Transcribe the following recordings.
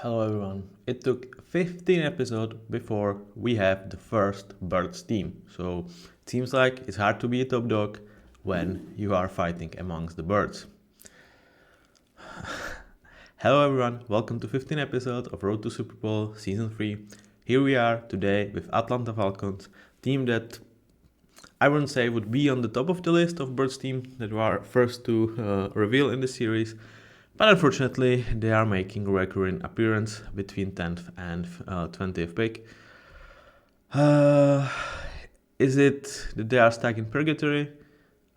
Hello everyone. It took 15 episodes before we have the first birds team. So it seems like it's hard to be a top dog when you are fighting amongst the birds. Hello everyone. Welcome to 15 episode of Road to Super Bowl Season 3. Here we are today with Atlanta Falcons, team that I wouldn't say would be on the top of the list of birds team that we are first to reveal in the series. But unfortunately, they are making a recurring appearance between 10th and 20th pick. Is it that they are stuck in purgatory?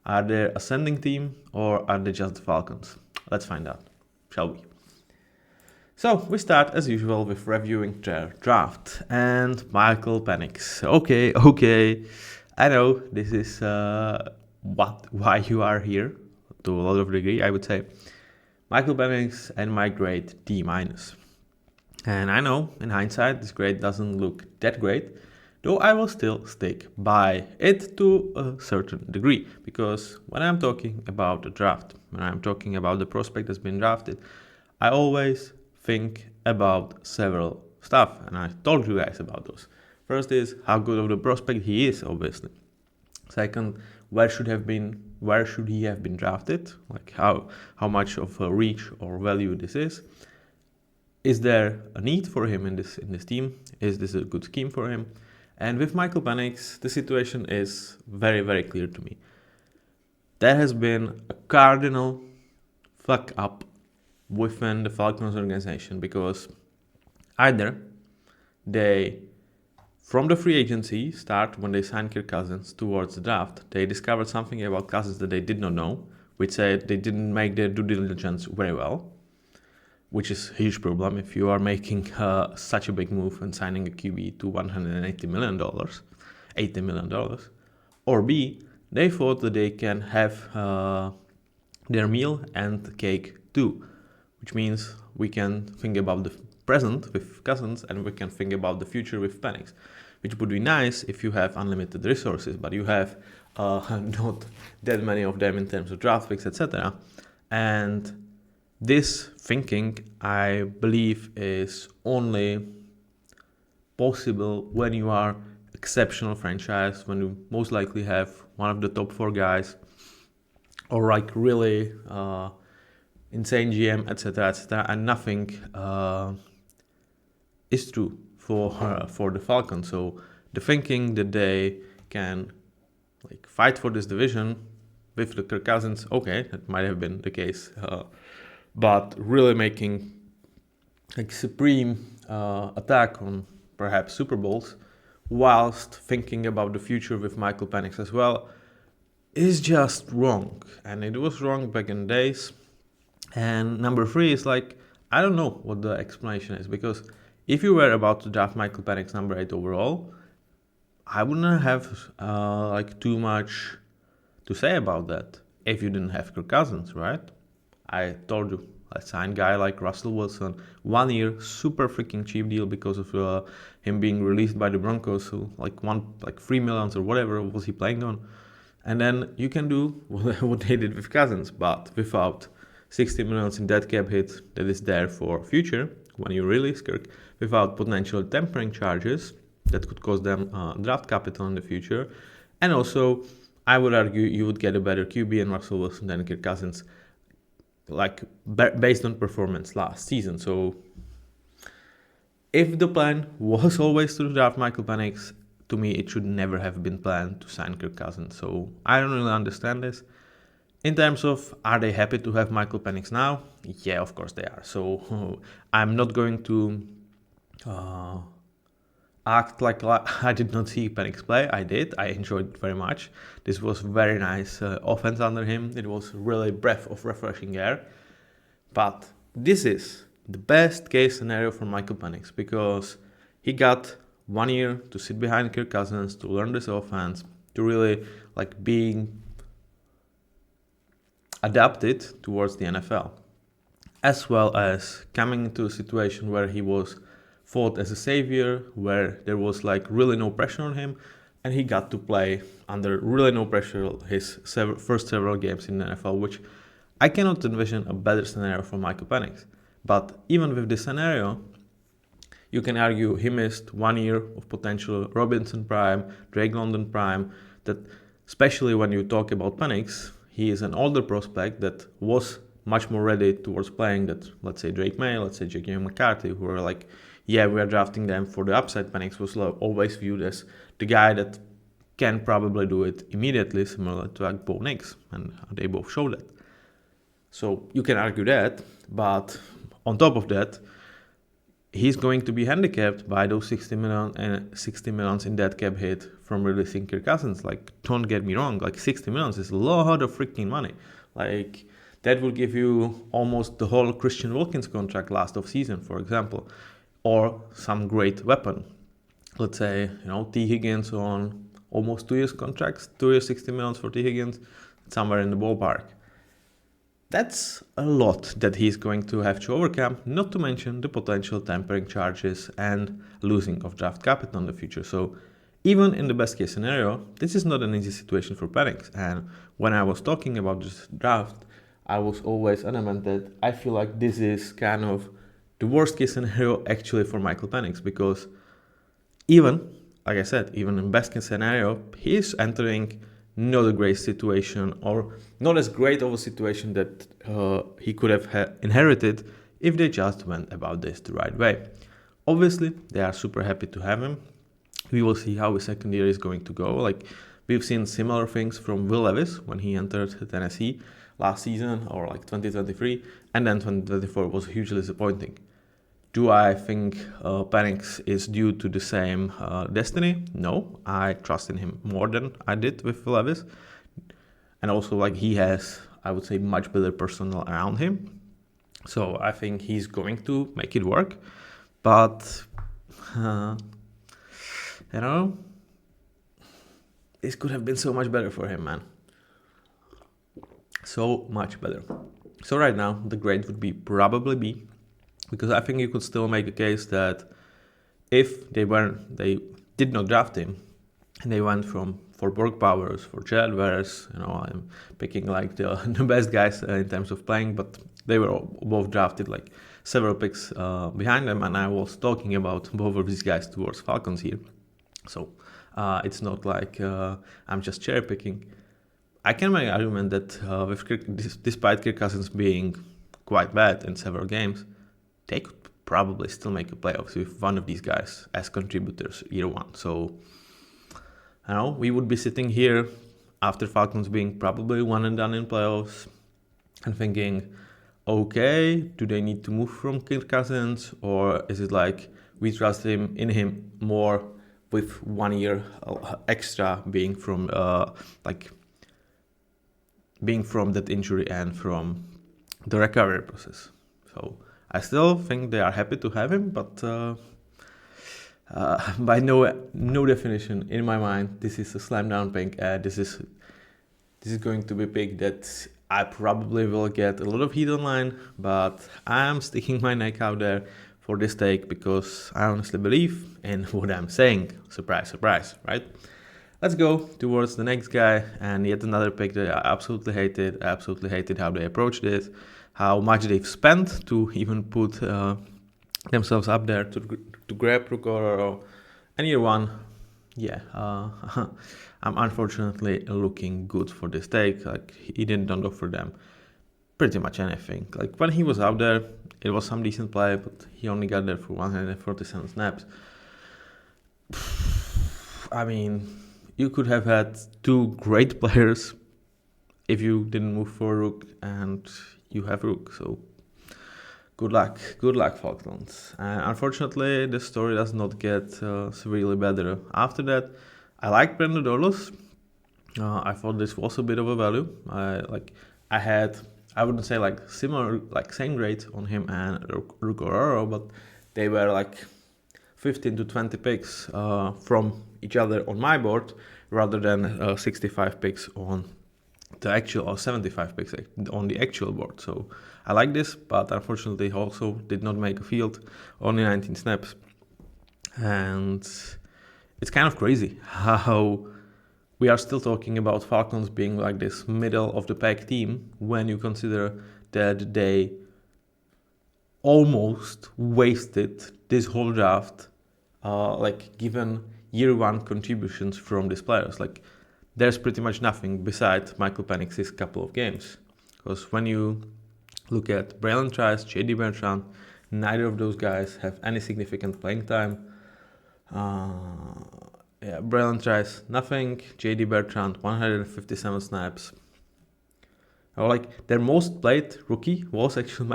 Are they ascending team? Or are they just the Falcons? Let's find out, shall we? So we start as usual with reviewing their draft. And Michael panics. Okay. I know this is why you are here, to a lot of degree, I would say. Michael Penix and my grade D-. And I know, in hindsight, this grade doesn't look that great, though I will still stick by it to a certain degree, because when I'm talking about the draft, when I'm talking about the prospect that's been drafted, I always think about several stuff, and I told you guys about those. First is how good of the prospect he is, obviously. Second, where should he have been drafted? Like how much of a reach or value this is? Is there a need for him in this team? Is this a good scheme for him? And with Michael Penix, the situation is very, very clear to me. There has been a cardinal fuck up within the Falcons organization, because either they, from the free agency start, when they signed Kirk Cousins towards the draft, they discovered something about Cousins that they did not know, which said they didn't make their due diligence very well, which is a huge problem if you are making such a big move and signing a QB to $180 million, $80 million. Or B, they thought that they can have their meal and cake too, which means we can think about the present with Cousins and we can think about the future with Penix, which would be nice if you have unlimited resources, but you have not that many of them in terms of draft picks, etc. And this thinking, I believe, is only possible when you are exceptional franchise, when you most likely have one of the top 4 guys, or like really insane GM, etc., and nothing is true for the Falcons. So the thinking that they can like fight for this division with the Kirk Cousins, okay, that might have been the case, but really making like supreme attack on perhaps Super Bowls, whilst thinking about the future with Michael Penix as well, is just wrong. And it was wrong back in the days. And number 3 is like, I don't know what the explanation is, because if you were about to draft Michael Penix number 8 overall, I wouldn't have like too much to say about that if you didn't have Kirk Cousins, right? I told you, I signed a guy like Russell Wilson, 1 year, super freaking cheap deal because of him being released by the Broncos, who like $3 million or whatever was he playing on. And then you can do what they did with Cousins, but without 60 million in dead cap hit that is there for future when you release Kirk, without potential tampering charges that could cost them draft capital in the future. And also, I would argue you would get a better QB in Russell Wilson than Kirk Cousins, like based on performance last season. So if the plan was always to draft Michael Penix, to me it should never have been planned to sign Kirk Cousins. So I don't really understand this. In terms of, are they happy to have Michael Penix now? Yeah, of course they are. So I'm not going to act like I did not see Penix play. I did. I enjoyed it very much. This was very nice offense under him. It was really breath of refreshing air. But this is the best case scenario for Michael Penix, because he got 1 year to sit behind Kirk Cousins, to learn this offense, to really like being adapted towards the NFL, as well as coming into a situation where he was thought as a savior, where there was like really no pressure on him, and he got to play under really no pressure his first several games in the NFL, which I cannot envision a better scenario for Michael Penix. But even with this scenario, you can argue he missed 1 year of potential Robinson prime, Drake London prime, that especially when you talk about Penix, he is an older prospect that was much more ready towards playing that, let's say Drake May, let's say J.K. McCarthy, who were like, yeah, we are drafting them for the upside. Penix was always viewed as the guy that can probably do it immediately, similar to like Bo Nix, and they both showed that. So you can argue that, but on top of that, he's going to be handicapped by those 60 million and 60 millions in that cap hit from releasing Kirk Cousins. Like, don't get me wrong, like 60 millions is a lot of freaking money. Like, that will give you almost the whole Christian Wilkins contract last offseason, for example, or some great weapon. Let's say, T. Higgins on almost 2 years contracts, 2 years, 60 millions for T. Higgins, somewhere in the ballpark. That's a lot that he's going to have to overcome, not to mention the potential tampering charges and losing of draft capital in the future. So even in the best case scenario, this is not an easy situation for Penix. And when I was talking about this draft, I was always adamant that I feel like this is kind of the worst case scenario actually for Michael Penix, because even, like I said, even in best case scenario, he's entering not a great situation, or not as great of a situation that he could have inherited if they just went about this the right way. Obviously, they are super happy to have him. We will see how his second year is going to go. Like, we've seen similar things from Will Levis when he entered Tennessee last season, or like 2023, and then 2024 was hugely disappointing. Do I think Penix is due to the same destiny? No, I trust in him more than I did with Levis. And also, like, he has, I would say, much better personnel around him. So I think he's going to make it work. But, this could have been so much better for him, man. So much better. So right now, the grade would be probably B. Because I think you could still make a case that if they did not draft him, and they went for Borg Powers, for Jared Veres, I'm picking like the best guys in terms of playing, but they were both drafted like several picks behind them, and I was talking about both of these guys towards Falcons here. So it's not like I'm just cherry picking. I can make an argument that despite Kirk Cousins being quite bad in several games, they could probably still make a playoffs with one of these guys as contributors year one. So, we would be sitting here after Falcons being probably one and done in playoffs and thinking, okay, do they need to move from Kirk Cousins, or is it like we trust in him more with 1 year extra being from that injury and from the recovery process? So I still think they are happy to have him, but by no definition in my mind, this is a slam down pick. This is going to be a pick that I probably will get a lot of heat online, but I'm sticking my neck out there for this take because I honestly believe in what I'm saying. Surprise, surprise, right? Let's go towards the next guy, and yet another pick that I absolutely hated. I absolutely hated how they approached it, how much they've spent to even put themselves up there to grab Ruggiero. And year one, I'm unfortunately looking good for this take. Like, he didn't offer them pretty much anything. Like, when he was out there, it was some decent play, but he only got there for 147 snaps. I mean, you could have had two great players if you didn't move for Rook, and you have Rook. So good luck, Falcons. Unfortunately, the story does not get severely better after that. I like Brandon Dorlos. I thought this was a bit of a value. I wouldn't say like similar, like same grade on him and Ruggiero, but they were like 15 to 20 picks from each other on my board, rather than 65 picks on the actual, or 75 picks on the actual board. So I like this, but unfortunately also did not make a field, only 19 snaps. And it's kind of crazy how we are still talking about Falcons being like this middle of the pack team when you consider that they almost wasted this whole draft, given year one contributions from these players. Like, there's pretty much nothing besides Michael Penix's couple of games. Because when you look at Braylon Trice, JD Bertrand, neither of those guys have any significant playing time. Braylon Trice, nothing. JD Bertrand, 157 snaps. Their most played rookie was actually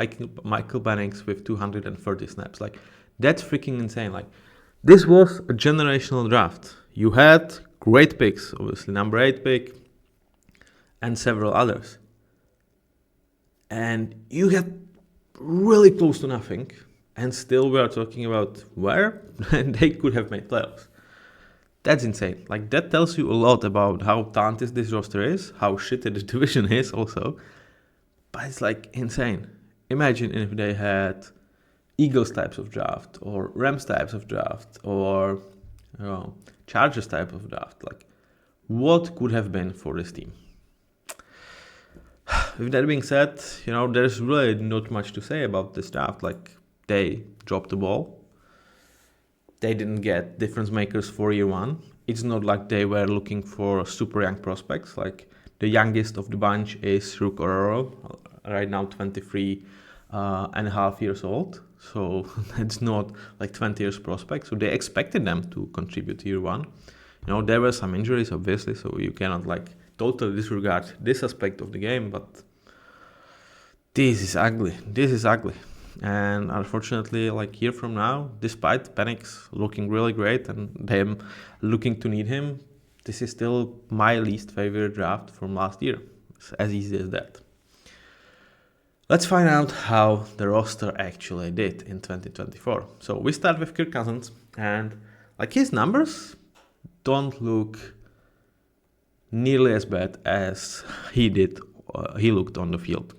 Michael Penix with 230 snaps. Like, that's freaking insane. Like, this was a generational draft. You had great picks, obviously number 8 pick and several others. And you get really close to nothing, and still we are talking about where they could have made playoffs. That's insane. Like, that tells you a lot about how talented this roster is, how shitty the division is also. But it's like insane. Imagine if they had Eagles types of draft, or Rams types of draft, or Chargers type of draft. Like, what could have been for this team? With that being said, there's really not much to say about this draft. Like, they dropped the ball. They didn't get difference makers for year one. It's not like they were looking for super young prospects. Like, the youngest of the bunch is Rook Ororo, right now 23 and a half years old. So that's not like 20 years prospect. So they expected them to contribute year one. There were some injuries, obviously, so you cannot totally disregard this aspect of the game, but this is ugly. And unfortunately, year from now, despite Penix looking really great and them looking to need him, this is still my least favorite draft from last year. It's as easy as that. Let's find out how the roster actually did in 2024. So we start with Kirk Cousins, and his numbers don't look nearly as bad as he looked on the field.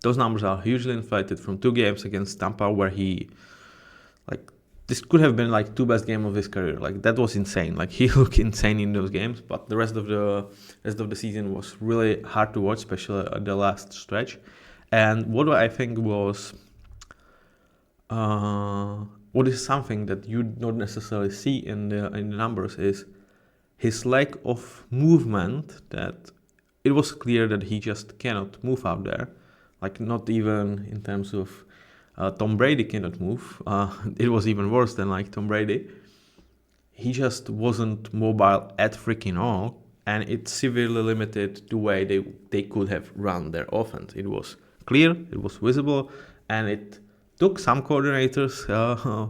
Those numbers are hugely inflated from 2 games against Tampa, where he, this could have been 2 best games of his career. That was insane. He looked insane in those games, but the rest of the season was really hard to watch, especially at the last stretch. And what I think was, what is something that you don't necessarily see in the numbers is his lack of movement. That it was clear that he just cannot move out there. Not even in terms of Tom Brady cannot move. It was even worse than Tom Brady. He just wasn't mobile at freaking all, and it severely limited the way they could have run their offense. It was clear, it was visible, and it took some coordinators a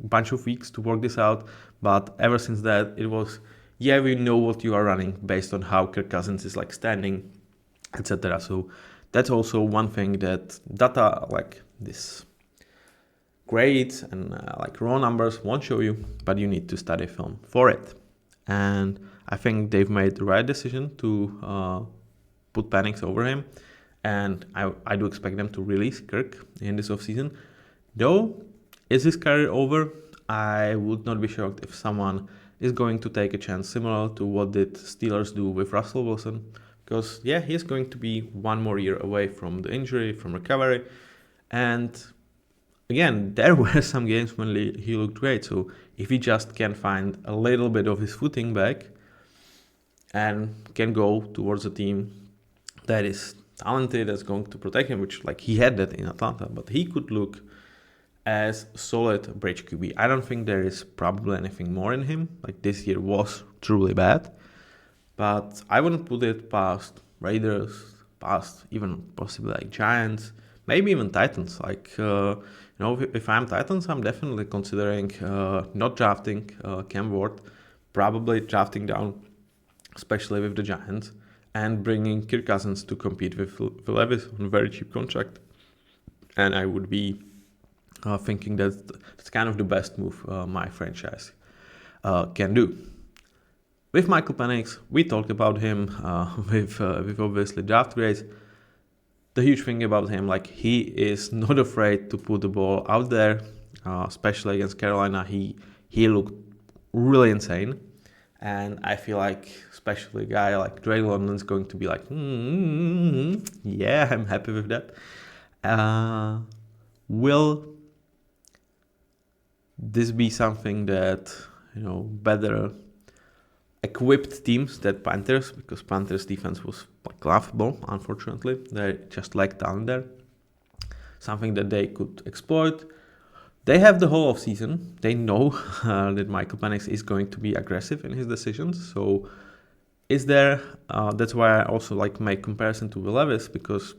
bunch of weeks to work this out. But ever since that, it was, we know what you are running based on how Kirk Cousins is standing, etc. So that's also one thing that data this grades and raw numbers won't show you, but you need to study film for it. And I think they've made the right decision to put Penix over him, and I do expect them to release Kirk in this offseason. Though, is his career over? I would not be shocked if someone is going to take a chance similar to what did Steelers do with Russell Wilson. Because, he's going to be 1 more year away from the injury, from recovery. And again, there were some games when he looked great. So if he just can find a little bit of his footing back and can go towards a team that is talented, that's going to protect him, which he had that in Atlanta, but he could look as solid bridge QB. I don't think there is probably anything more in him. This year was truly bad. But I wouldn't put it past Raiders, past even possibly Giants, maybe even Titans. If I'm Titans, I'm definitely considering not drafting Cam Ward, probably drafting down, especially with the Giants, and bringing Kirk Cousins to compete with Will Levis on a very cheap contract. And I would be thinking that's kind of the best move my franchise can do. With Michael Penix, we talked about him with obviously draft grades. The huge thing about him, he is not afraid to put the ball out there, especially against Carolina. He looked really insane, and I feel especially a guy like Drake London is going to be I'm happy with that. Will this be something that, better equipped teams than Panthers, because Panthers defense was like laughable, unfortunately. They just lacked talent there. Something that they could exploit. They have the whole offseason. They know that Michael Penix is going to be aggressive in his decisions. So is there, that's why I also like make comparison to Will Levis, because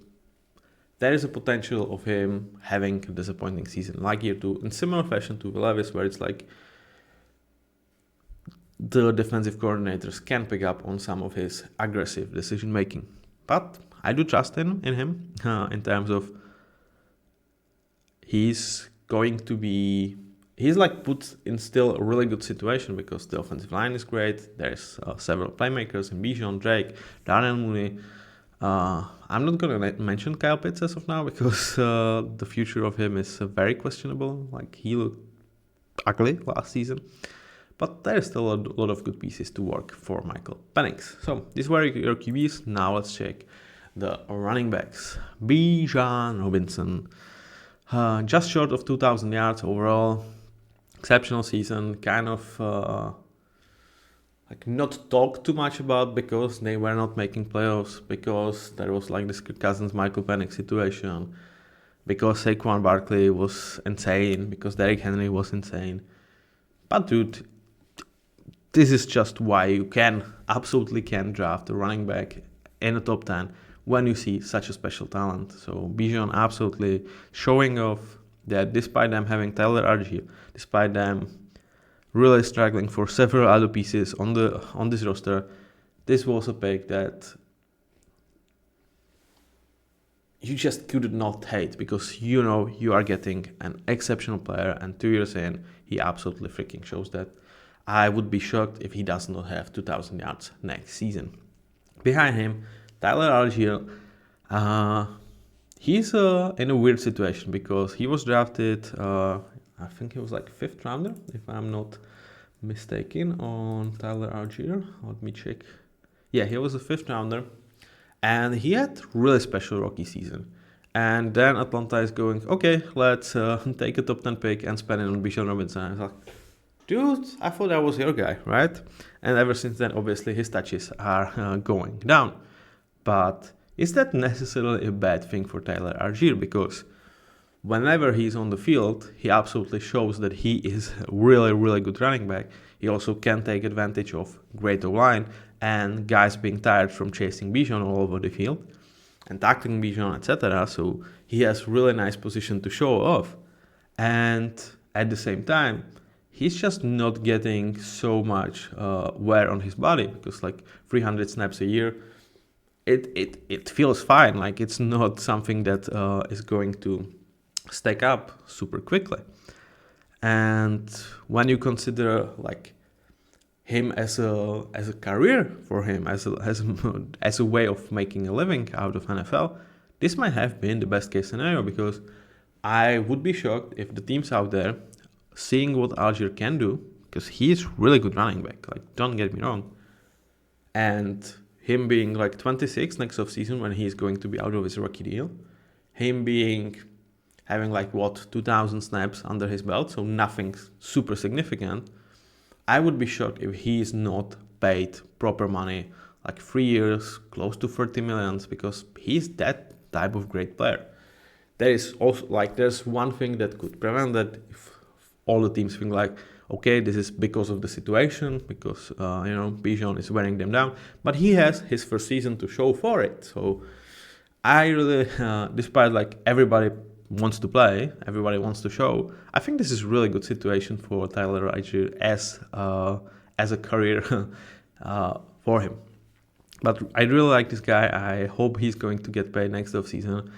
there is a potential of him having a disappointing season like year 2 in similar fashion to Will Levis, where it's like the defensive coordinators can pick up on some of his aggressive decision making. But I do trust in him in terms of he's like put in still a really good situation, because the offensive line is great. There's several playmakers in Bijan, Drake, Darnell Mooney. I'm not going to mention Kyle Pitts as of now, because the future of him is very questionable. Like, he looked ugly last season. But there's still a lot of good pieces to work for Michael Penix. So these were your QBs. Now let's check the running backs. Bijan Robinson, just short of 2,000 yards overall. Exceptional season. Kind of not talked too much about, because they were not making playoffs, because there was like this Kirk Cousins, Michael Penix situation, because Saquon Barkley was insane, because Derrick Henry was insane. But dude, this is just why you absolutely can draft a running back in the top 10 when you see such a special talent. So Bijan absolutely showing off that despite them having Tyler Algier, despite them really struggling for several other pieces on this roster, this was a pick that you just could not hate, because you are getting an exceptional player, and 2 years in, he absolutely freaking shows that. I would be shocked if he does not have 2,000 yards next season. Behind him, Tyler Algier, he's in a weird situation, because he was drafted, I think he was like 5th rounder, if I'm not mistaken, on Tyler Algier. Let me check. Yeah, he was a 5th rounder, and he had really special rookie season. And then Atlanta is going, okay, let's take a top 10 pick and spend it on Bijan Robinson. I was like, dude, I thought that was your guy, right? And ever since then, obviously, his touches are going down. But is that necessarily a bad thing for Tyler Algier? Because whenever he's on the field, he absolutely shows that he is a really, really good running back. He also can take advantage of great O-line and guys being tired from chasing Bijan all over the field and tackling Bijan, etc. So he has really nice position to show off. And at the same time, he's just not getting so much wear on his body, because like 300 snaps a year, it feels fine. Like, it's not something that is going to stack up super quickly. And when you consider like him as a career for him, as a way of making a living out of NFL, this might have been the best case scenario, because I would be shocked if the teams out there, seeing what Algier can do, because he's really good running back, like, don't get me wrong, and him being like 26 next offseason when he's going to be out of his rookie deal, him having like 2,000 snaps under his belt, so nothing super significant, I would be shocked if he is not paid proper money, like 3 years, close to 30 millions, because he's that type of great player. There is also there's one thing that could prevent that, if all the teams think like, okay, this is because of the situation, because Bijan is wearing them down, but he has his first season to show for it. So I really, despite like everybody wants to play, everybody wants to show, I think this is a really good situation for Tyler Algier as a career for him. But I really like this guy. I hope he's going to get paid next offseason.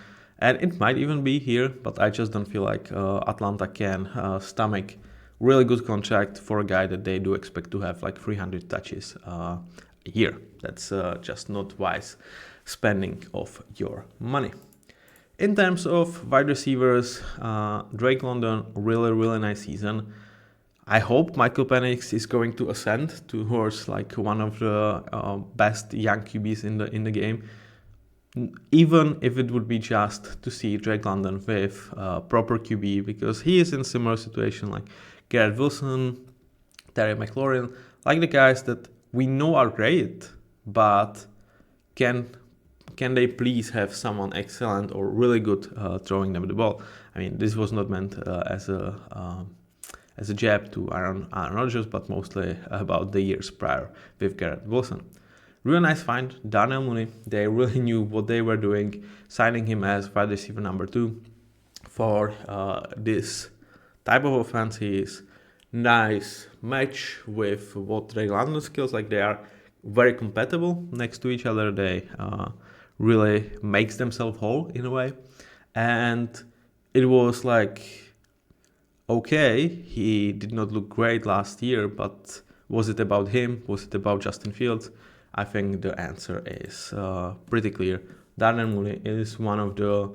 And it might even be here, but I just don't feel like Atlanta can stomach really good contract for a guy that they do expect to have like 300 touches a year. That's just not wise spending of your money. In terms of wide receivers, Drake London, really, really nice season. I hope Michael Penix is going to ascend towards like one of the best young QBs in the game. even if it would be just to see Drake London with proper QB, because he is in similar situation like Garrett Wilson, Terry McLaurin, like the guys that we know are great, but can they please have someone excellent or really good throwing them the ball? I mean, this was not meant as a jab to Aaron Rodgers, but mostly about the years prior with Garrett Wilson. Real nice find, Darnell Mooney. They really knew what they were doing, signing him as wide receiver number 2 for this type of offense. He is nice match with what Drake London skills. Like, they are very compatible next to each other. They really makes themselves whole in a way. And it was like, okay, he did not look great last year, but was it about him? Was it about Justin Fields? I think the answer is pretty clear. Darnell Mooney is one of the,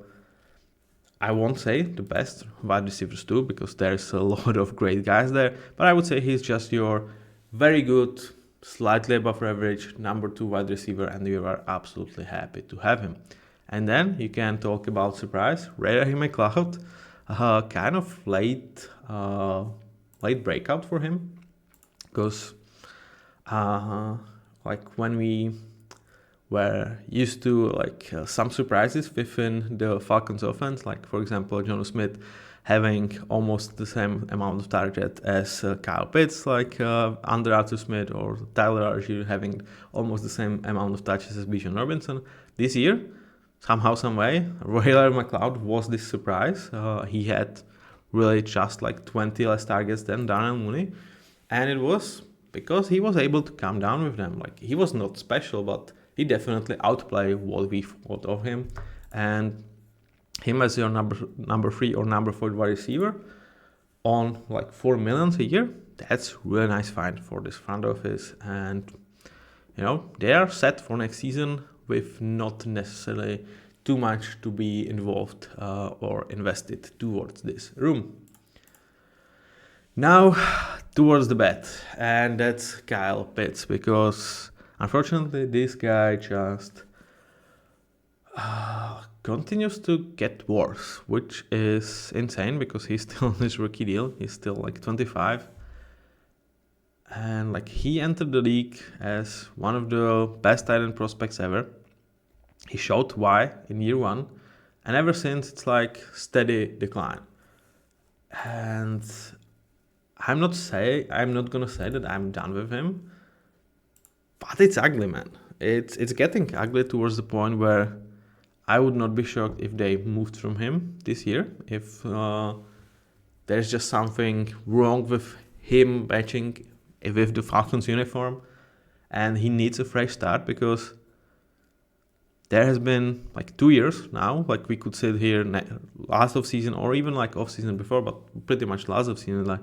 I won't say the best wide receivers too, because there's a lot of great guys there, but I would say he's just your very good, slightly above average number 2 wide receiver, and you are absolutely happy to have him. And then you can talk about surprise, Ray-Ray McCloud, kind of late breakout for him, because like when we were used to like some surprises within the Falcons offense, like for example Jonnu Smith having almost the same amount of target as Kyle Pitts, like under Arthur Smith, or Tyler Archie having almost the same amount of touches as Bijan Robinson. This year, somehow, some way, Ray-Ray McCloud was this surprise. He had really just like 20 less targets than Darnell Mooney, and it was because he was able to come down with them. Like, he was not special, but he definitely outplayed what we thought of him. And him as your number 3 or number 4 wide receiver on like $4 million a year, that's really nice find for this front office. And you know, they are set for next season with not necessarily too much to be involved or invested towards this room. Now towards the bet, and that's Kyle Pitts, because unfortunately this guy just continues to get worse, which is insane because he's still on his rookie deal. He's still like 25. And like, he entered the league as one of the best tight end prospects ever. He showed why in year 1, and ever since it's like steady decline. And I'm not gonna say that I'm done with him, but it's ugly, man. It's getting ugly towards the point where I would not be shocked if they moved from him this year. If there's just something wrong with him matching with the Falcons uniform, and he needs a fresh start, because there has been like 2 years now. Like, we could sit here last offseason, or even like offseason before, but pretty much last offseason, like,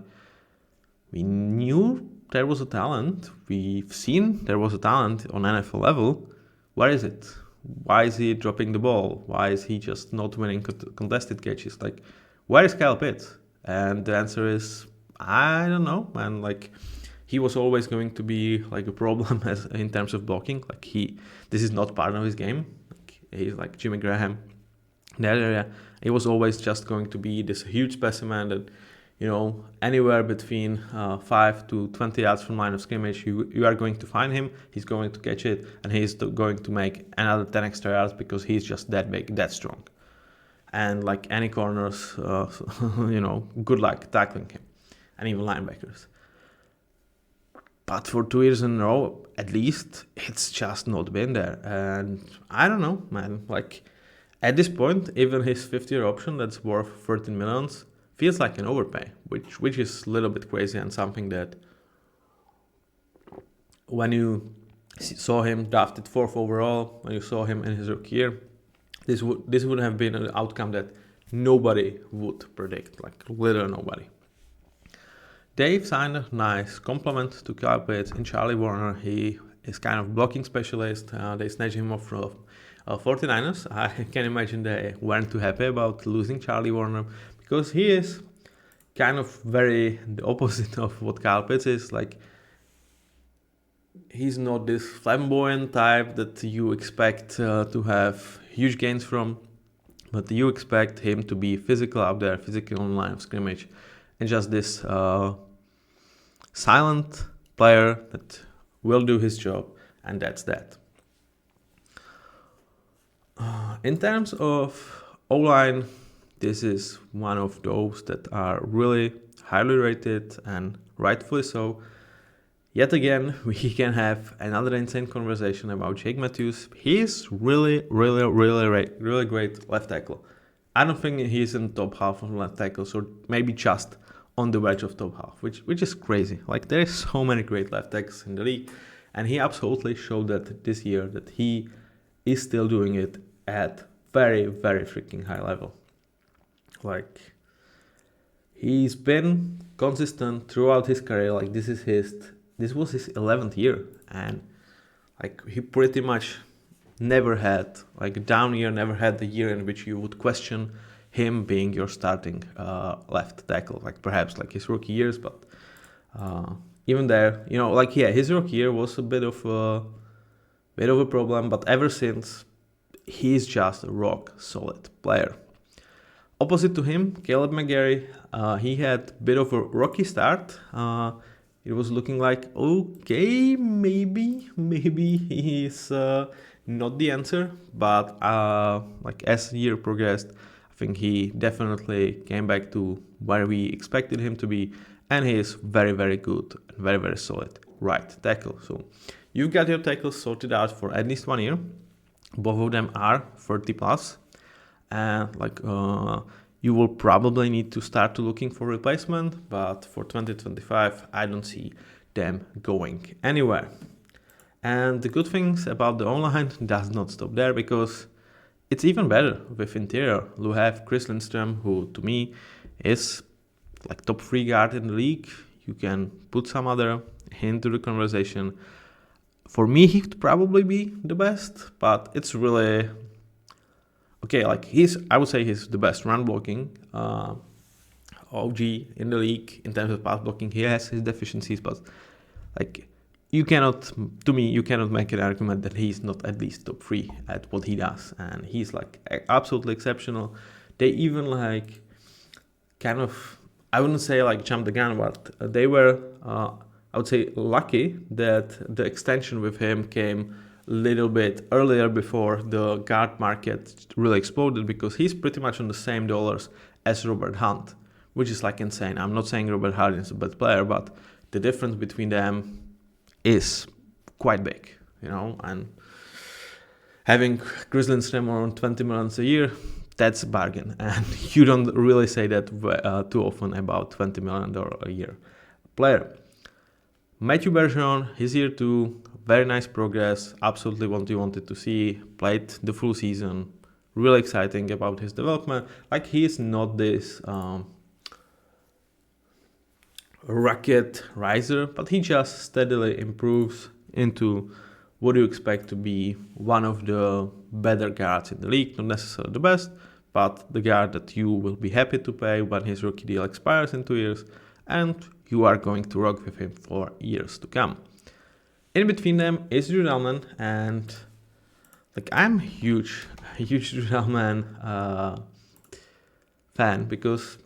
we knew there was a talent. We've seen there was a talent on NFL level. Where is it? Why is he dropping the ball? Why is he just not winning contested catches? Like, where is Kyle Pitts? And the answer is, I don't know, man. Like, he was always going to be like a problem as in terms of blocking. Like, this is not part of his game. Like, he's like Jimmy Graham in that area. He was always just going to be this huge specimen that, you know, anywhere between 5 to 20 yards from line of scrimmage, you are going to find him. He's going to catch it, and he's going to make another 10 extra yards because he's just that big, that strong. And like any corners, you know, good luck tackling him, and even linebackers. But for 2 years in a row, at least, it's just not been there. And I don't know, man. Like, at this point, even his 5th-year option that's worth $13 million feels like an overpay, which is a little bit crazy, and something that when you saw him drafted 4th overall, when you saw him in his rookie year, this would have been an outcome that nobody would predict, like literally nobody. Dave signed a nice compliment to Kyle Pitts in Charlie Warner. He is kind of blocking specialist. They snatched him off from 49ers. I can imagine they weren't too happy about losing Charlie Warner, because he is kind of very the opposite of what Kyle Pitts is. Like, he's not this flamboyant type that you expect to have, huge gains from, but you expect him to be physical out there, physical on line of scrimmage, and just this silent player that will do his job, and that's that. In terms of O-line, this is one of those that are really highly rated, and rightfully so. Yet again, we can have another insane conversation about Jake Matthews. He's really great left tackle. I don't think he's in the top half of left tackles, or maybe just on the verge of top half, which is crazy. Like, there is so many great left tackles in the league, and he absolutely showed that this year, that he is still doing it at very freaking high level. Like, he's been consistent throughout his career. Like, this was his 11th year, and like, he pretty much never had like a down year, never had the year in which you would question him being your starting left tackle, like perhaps like his rookie years. But even there, you know, like, yeah, his rookie year was a bit of a problem, but ever since, he's just a rock solid player. Opposite to him, Caleb McGarry, he had a bit of a rocky start. It was looking like, okay, maybe he's not the answer, but like, as the year progressed, I think he definitely came back to where we expected him to be, and he is very good and very solid right tackle. So you've got your tackles sorted out for at least 1 year. Both of them are 30 plus, and like, you will probably need to start looking for replacement, but for 2025, I don't see them going anywhere. And the good things about the O-line does not stop there, because it's even better with interior. You have Chris Lindstrom, who to me is like top 3 guard in the league. You can put some other into the conversation. For me, he could probably be the best, but it's really okay. Like, I would say he's the best run blocking OG in the league. In terms of pass blocking, he has his deficiencies, but like, you cannot make an argument that he's not at least top 3 at what he does, and he's like absolutely exceptional. They even like kind of, I wouldn't say like jumped the gun, but they were I would say lucky that the extension with him came a little bit earlier, before the guard market really exploded, because he's pretty much on the same dollars as Robert Hunt, which is like insane. I'm not saying Robert Hunt is a bad player, but the difference between them is quite big, you know, and having Chris Lindstrom around $20 million a year, that's a bargain, and you don't really say that too often about $20 million a year player. Matthew Bergeron, he's here too. Very nice progress. Absolutely what you wanted to see. Played the full season. Really exciting about his development. Like, he is not this rocket riser, but he just steadily improves into what you expect to be one of the better guards in the league. Not necessarily the best, but the guard that you will be happy to pay when his rookie deal expires in 2 years, and you are going to rock with him for years to come. In between them is Drew Dalman, and like, I'm a huge Drew Dalman fan, because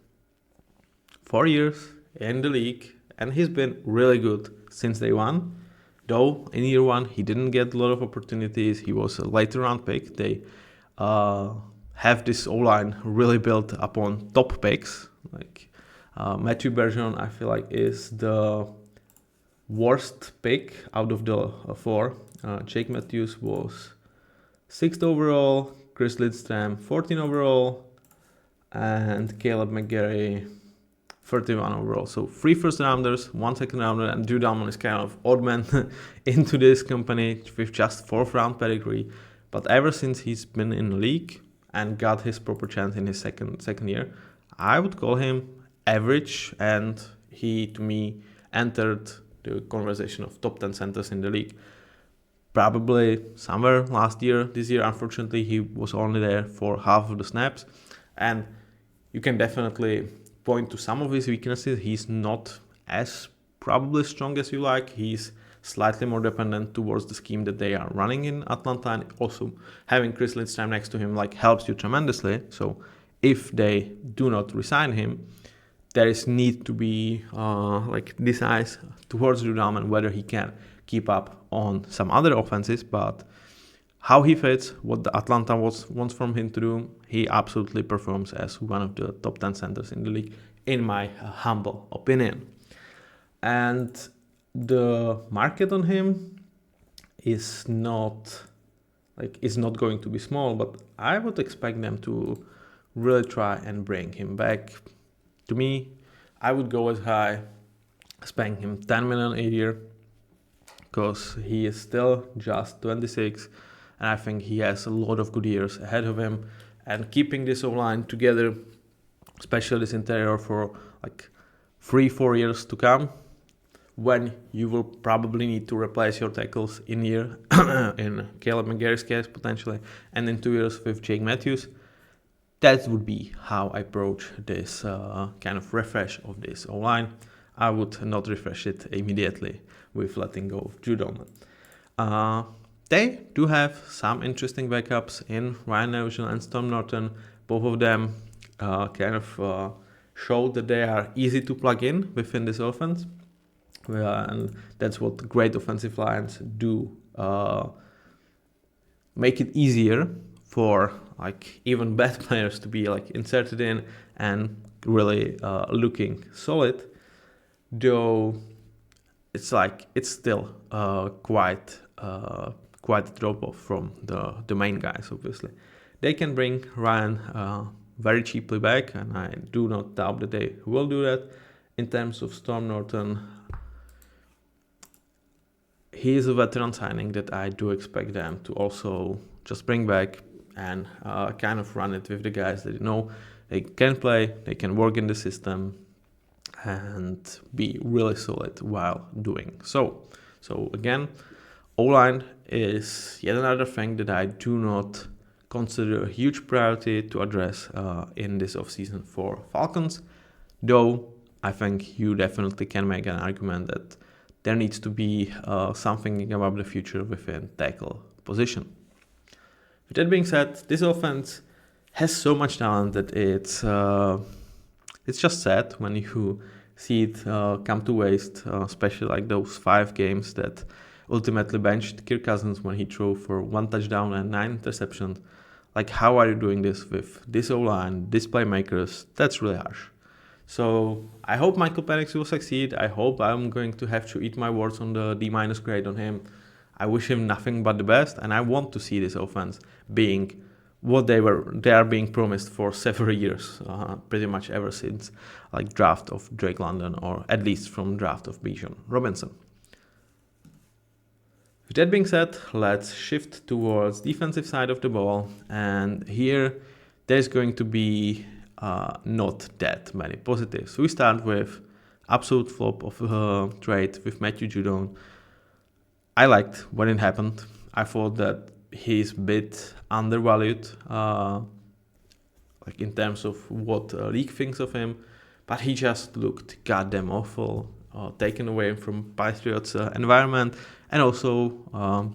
4 years in the league, and he's been really good since day one. Though in year 1 he didn't get a lot of opportunities. He was a later round pick. They have this O-line really built upon top picks. Like, Matthew Bergeron, I feel like, is the worst pick out of the 4. Jake Matthews was 6th overall, Chris Lindstrom 14 overall, and Caleb McGarry 31 overall. So 3 first rounders, 1 second rounder, and Drew Dalman is kind of odd man into this company with just 4th round pedigree. But ever since he's been in the league and got his proper chance in his second year, I would call him average, and he, to me, entered the conversation of top 10 centers in the league probably somewhere last year. This year, unfortunately, he was only there for half of the snaps, and you can definitely point to some of his weaknesses. He's not as probably strong as you like. He's slightly more dependent towards the scheme that they are running in Atlanta, and also having Chris Lindstrom next to him like helps you tremendously. So if they do not resign him, there is need to be like this eyes towards Rudam and whether he can keep up on some other offenses, but how he fits, what the Atlanta wants from him to do, he absolutely performs as one of the top 10 centers in the league, in my humble opinion. And the market on him is not going to be small, but I would expect them to really try and bring him back. To me, I would go as high as paying him $10 million a year, because he is still just 26, and I think he has a lot of good years ahead of him. And keeping this O-line together, especially this interior, for like 3-4 years to come, when you will probably need to replace your tackles in year, in Caleb McGarry's case potentially, and in 2 years with Jake Matthews, that would be how I approach this kind of refresh of this O-line. I would not refresh it immediately with letting go of Judon. They do have some interesting backups in Ryan Neville and Storm Norton. Both of them show that they are easy to plug in within this offense. And that's what great offensive lines do. Make it easier for like even bad players to be like inserted in and really looking solid. Though it's still quite a drop off from the main guys. Obviously, they can bring Ryan very cheaply back, and I do not doubt that they will do that. In terms of Storm Norton, he is a veteran signing that I do expect them to also just bring back and kind of run it with the guys that they can play, they can work in the system, and be really solid while doing so. So again, O-line is yet another thing that I do not consider a huge priority to address in this offseason for Falcons, though I think you definitely can make an argument that there needs to be something about the future within tackle position. With that being said, this offense has so much talent that it's just sad when you see it come to waste, especially like those 5 games that ultimately benched Kirk Cousins when he threw for 1 touchdown and 9 interceptions. Like, how are you doing this with this O-line, these playmakers? That's really harsh. So I hope Michael Penix will succeed. I hope I'm going to have to eat my words on the D- grade on him. I wish him nothing but the best, and I want to see this offense being what they are being promised for several years, pretty much ever since like draft of Drake London, or at least from draft of Bijan Robinson. With that being said, let's shift towards defensive side of the ball, and here there's going to be not that many positives. We start with absolute flop of a trade with Matthew Judon. I liked when it happened. I thought that he's a bit undervalued, like in terms of what league thinks of him, but he just looked goddamn awful, taken away from Patriots environment, and also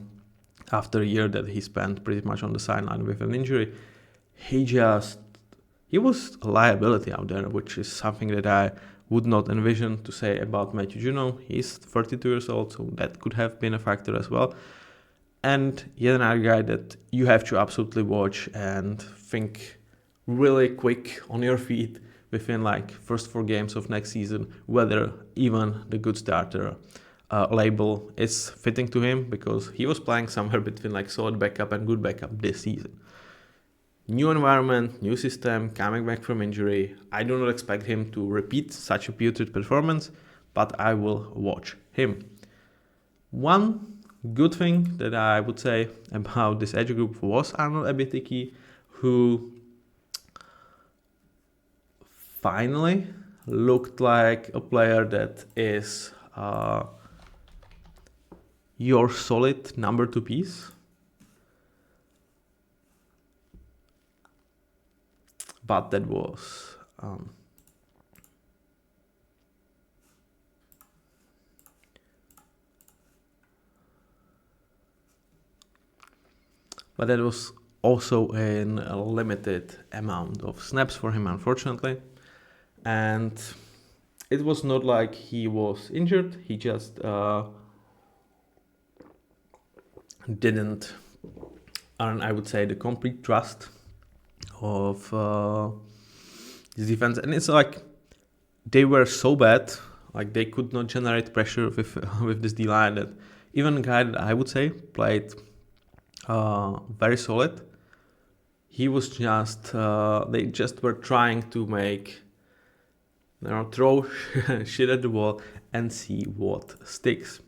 after a year that he spent pretty much on the sideline with an injury, he was a liability out there, which is something that I would not envision to say about Matthew Judon. He's 32 years old, so that could have been a factor as well. And yet another guy that you have to absolutely watch and think really quick on your feet within like first 4 games of next season, whether even the good starter label is fitting to him, because he was playing somewhere between like solid backup and good backup this season. New environment, new system, coming back from injury. I do not expect him to repeat such a putrid performance, but I will watch him. One good thing that I would say about this edge group was Arnold Ebitiki, who finally looked like a player that is your solid number 2 piece. But that was but that was also in a limited amount of snaps for him, unfortunately. And it was not like he was injured, he just didn't earn, I would say, the complete trust of his defense. And it's like they were so bad, like they could not generate pressure with this D-line, that even a guy that I would say played very solid, he was just, they just were trying to make, throw shit at the wall and see what sticks.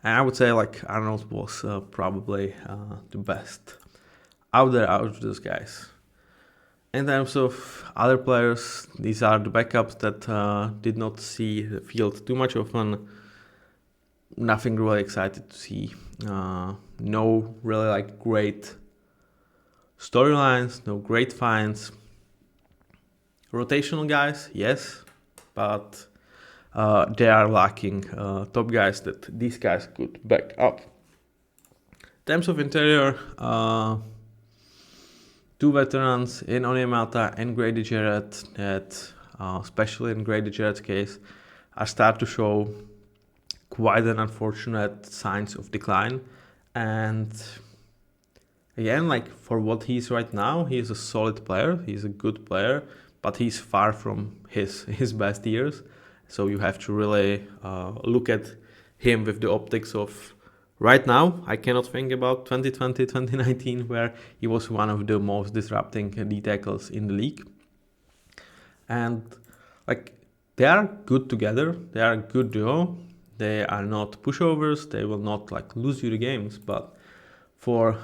And I would say like Arnold was probably the best out of those guys. In terms of other players, these are the backups that did not see the field too much often. Nothing really excited to see. No really like great storylines, no great finds. Rotational guys, yes, but they are lacking top guys that these guys could back up. In terms of interior, two veterans in Atlamta and Grady Jarrett that, especially in Grady Jarrett's case, are start to show quite an unfortunate signs of decline. And again, like for what he's right now, he's a solid player, he's a good player, but he's far from his best years. So you have to really look at him with the optics of right now. I cannot think about 2020, 2019, where he was one of the most disrupting D tackles in the league. And like they are good together, they are a good duo. They are not pushovers, they will not like lose you the games, but for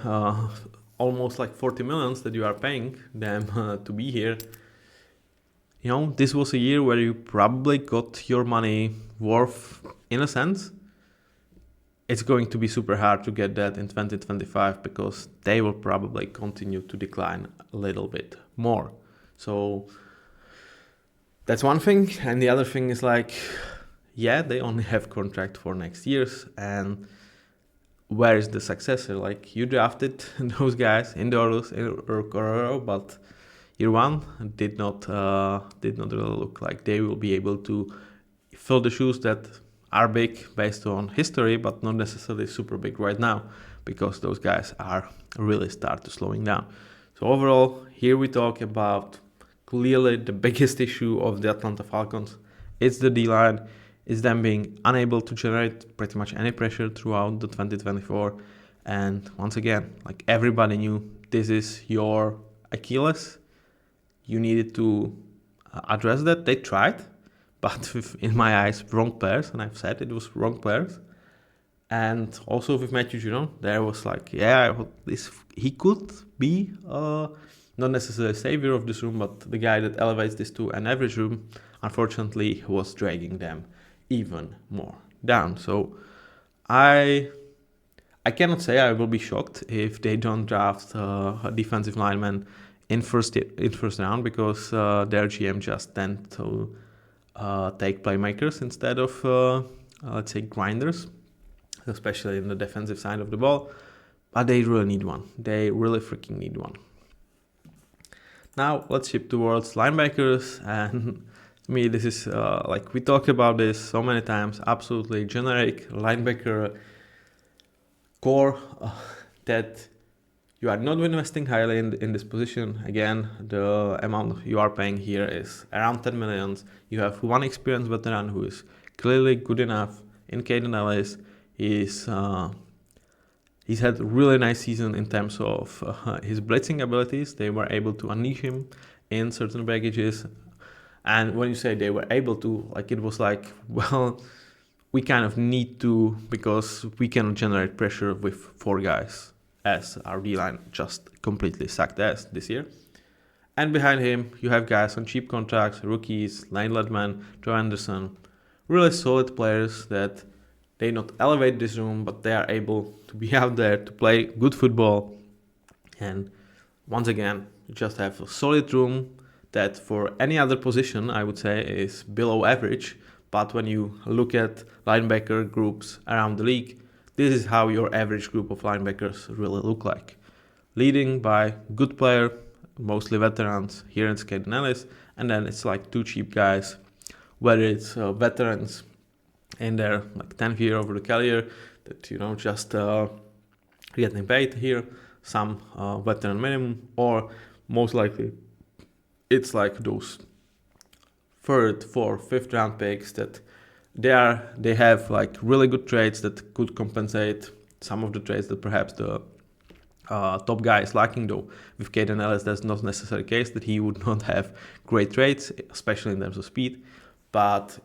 almost like 40 millions that you are paying them to be here, this was a year where you probably got your money worth in a sense. It's going to be super hard to get that in 2025 because they will probably continue to decline a little bit more. So that's one thing. And the other thing is like, yeah, they only have contract for next year's, and where is the successor? Like you drafted those guys in the order, but year one did not really look like they will be able to fill the shoes that are big based on history, but not necessarily super big right now, because those guys are really start to slowing down. So overall, here we talk about clearly the biggest issue of the Atlanta Falcons. It's the D-line. It's them being unable to generate pretty much any pressure throughout the 2024. And once again, like everybody knew, this is your Achilles. You needed to address that. They tried, but with, in my eyes, wrong players. And I've said it was wrong players. And also with Matthew Judon, there was like, he could be not necessarily a savior of this room, but the guy that elevates this to an average room, unfortunately, was dragging them even more down. So I cannot say I will be shocked if they don't draft a defensive lineman in first round, because their GM just tend to take playmakers instead of let's say grinders, especially in the defensive side of the ball. But they really need one. They really freaking need one. Now let's shift towards linebackers, and to me this is like we talked about this so many times, absolutely generic linebacker core that you are not investing highly in this position. Again, the amount you are paying here is around 10 million. You have one experienced veteran who is clearly good enough in Caden Ellis. He's had a really nice season in terms of his blitzing abilities. They were able to unleash him in certain packages. And when you say they were able to, like it was like, well, we kind of need to, because we cannot generate pressure with four guys, as our D-line just completely sucked ass this year. And behind him, you have guys on cheap contracts, rookies, Lane Ledman, Joe Anderson, really solid players that they not elevate this room, but they are able to be out there to play good football. And once again, you just have a solid room that for any other position, I would say, is below average. But when you look at linebacker groups around the league, this is how your average group of linebackers really look like. Leading by good player, mostly veterans, here it's Caden Ellis, and then it's like two cheap guys, whether it's veterans in their like 10th year over the career that just getting paid here, some veteran minimum, or most likely it's like those third, fourth, fifth round picks that they have like really good trades that could compensate some of the trades that perhaps the top guy is lacking. Though with Caden Ellis, that's not necessarily the case that he would not have great trades, especially in terms of speed. But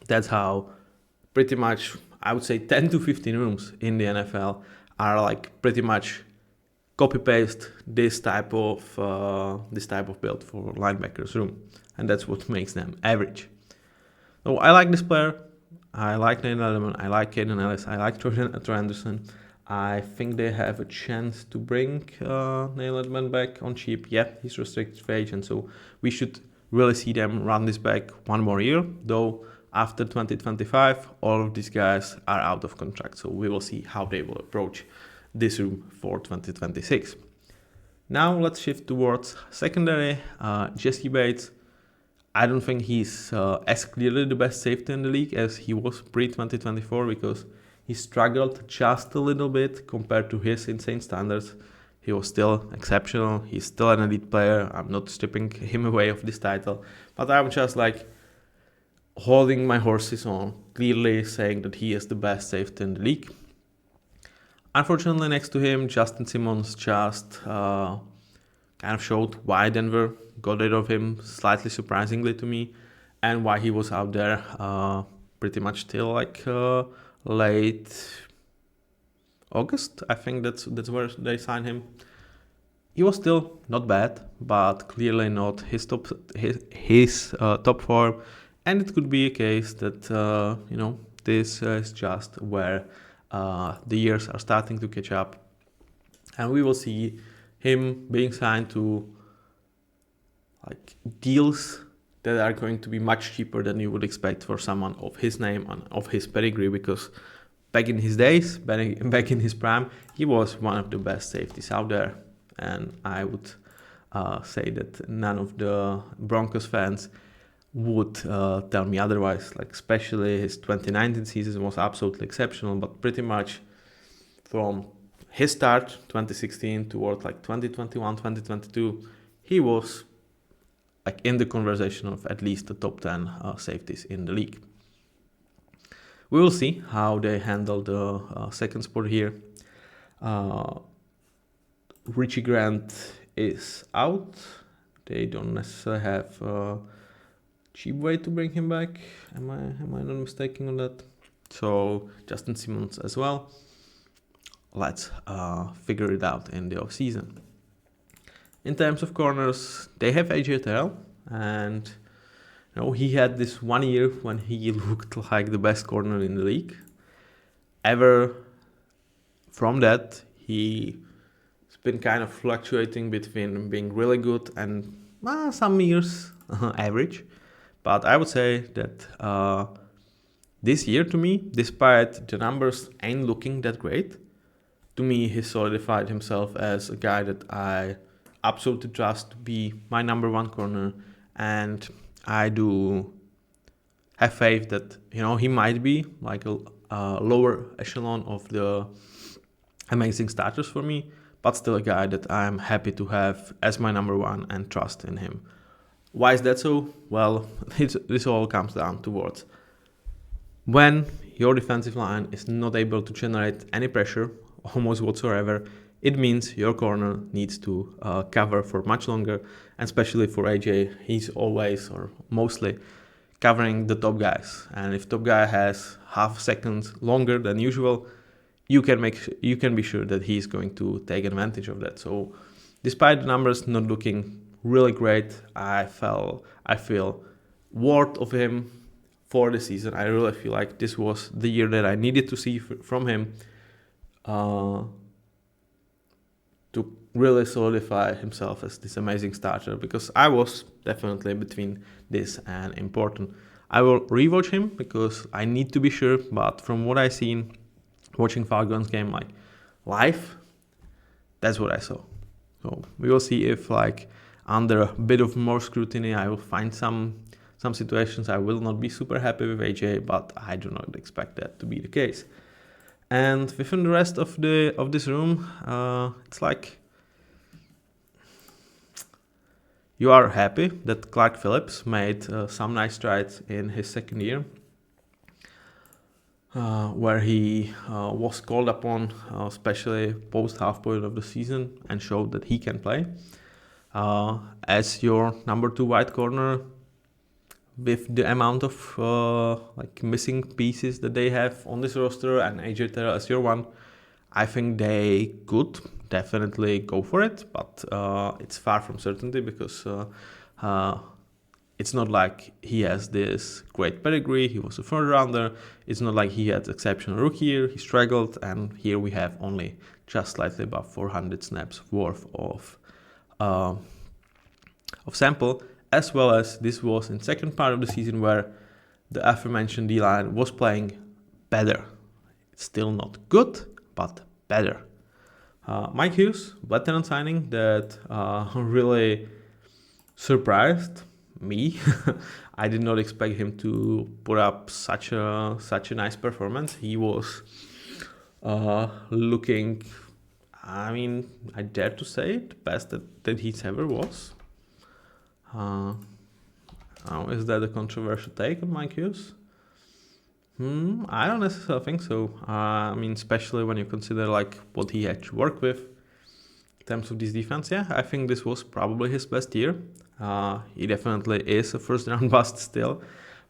that's how pretty much I would say 10 to 15 rooms in the NFL are like pretty much copy paste this type of build for linebackers room, and that's what makes them average. So I like this player. I like Nathan Edelman. I like Caden Ellis. I like Troy Anderson. I think they have a chance to bring Nathan Edelman back on cheap. Yeah, he's restricted free agent, so we should really see them run this back one more year. Though after 2025, all of these guys are out of contract, so we will see how they will approach this room for 2026. Now let's shift towards secondary. Jesse Bates. I don't think he's as clearly the best safety in the league as he was pre-2024 because he struggled just a little bit compared to his insane standards. He was still exceptional. He's still an elite player. I'm not stripping him away of this title, but I'm just like holding my horses on, clearly saying that he is the best safety in the league. Unfortunately, next to him, Justin Simmons just kind of showed why Denver got rid of him, slightly surprisingly to me, and why he was out there pretty much till like late August. I think that's where they signed him. He was still not bad, but clearly not his top form, and it could be a case that this is just where the years are starting to catch up, and we will see him being signed to like deals that are going to be much cheaper than you would expect for someone of his name and of his pedigree, because back in his days, back in his prime, he was one of the best safeties out there, and I would say that none of the Broncos fans would tell me otherwise. Like especially his 2019 season was absolutely exceptional, but pretty much from his start 2016 towards like 2021, 2022, he was like in the conversation of at least the top 10 safeties in the league. We will see how they handle the second spot here. Richie Grant is out. They don't necessarily have a cheap way to bring him back. Am I not mistaken on that? So Justin Simmons as well. Let's figure it out in the offseason. In terms of corners, they have AJ Terrell, and he had this 1 year when he looked like the best corner in the league. Ever from that, he's been kind of fluctuating between being really good and some years average. But I would say that this year, to me, despite the numbers ain't looking that great, to me, he solidified himself as a guy that I absolutely trust to be my number one corner, and I do have faith that he might be like a lower echelon of the amazing starters for me, but still a guy that I'm happy to have as my number one and trust in him. Why is that so? Well, this all comes down towards when your defensive line is not able to generate any pressure almost whatsoever. It means your corner needs to cover for much longer, and especially for AJ, he's always or mostly covering the top guys. And if top guy has half a second longer than usual, you can be sure that he's going to take advantage of that. So, despite the numbers not looking really great, I feel worth of him for the season. I really feel like this was the year that I needed to see from him. To really solidify himself as this amazing starter, because I was definitely between this and important. I will rewatch him because I need to be sure, but from what I've seen, watching Falcons game like live, that's what I saw. So we will see if like under a bit of more scrutiny, I will find some situations I will not be super happy with AJ, but I do not expect that to be the case. And within the rest of this room, it's like you are happy that Clark Phillips made some nice strides in his second year, where he was called upon, especially post half point of the season, and showed that he can play. As your number 2 wide corner, with the amount of like missing pieces that they have on this roster, and AJ Terrell as your one, I think they could definitely go for it, but it's far from certainty because it's not like he has this great pedigree. He was a third rounder. It's not like he had exceptional rookie year. He struggled, and here we have only just slightly above 400 snaps worth of sample, as well as this was in second part of the season where the aforementioned D-line was playing better. It's still not good, but better. Mike Hughes, veteran signing that really surprised me. I did not expect him to put up such a nice performance. He was looking, I mean, I dare to say it, the best that he's ever was. Is that a controversial take on Mike Hughes? I don't necessarily think so. I mean, especially when you consider like what he had to work with in terms of this defense. Yeah, I think this was probably his best year. He definitely is a first round bust still,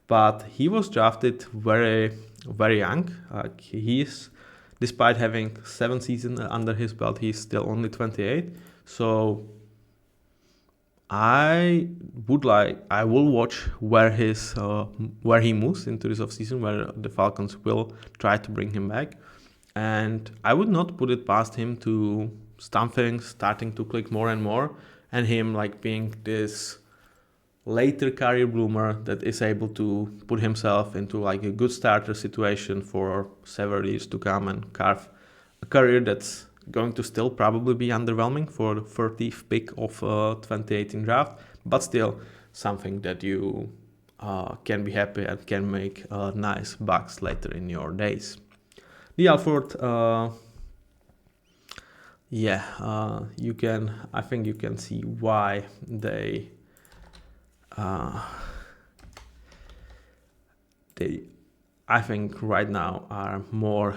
but he was drafted very, very young. He's, despite having 7 seasons under his belt, he's still only 28. So I will watch where he moves into this offseason, where the Falcons will try to bring him back. And I would not put it past him to something starting to click more and more, and him like being this later career bloomer that is able to put himself into like a good starter situation for several years to come and carve a career that's going to still probably be underwhelming for the 30th pick of 2018 draft, but still something that you can be happy and can make nice bucks later in your days. The Alford, I think you can see why they I think right now are more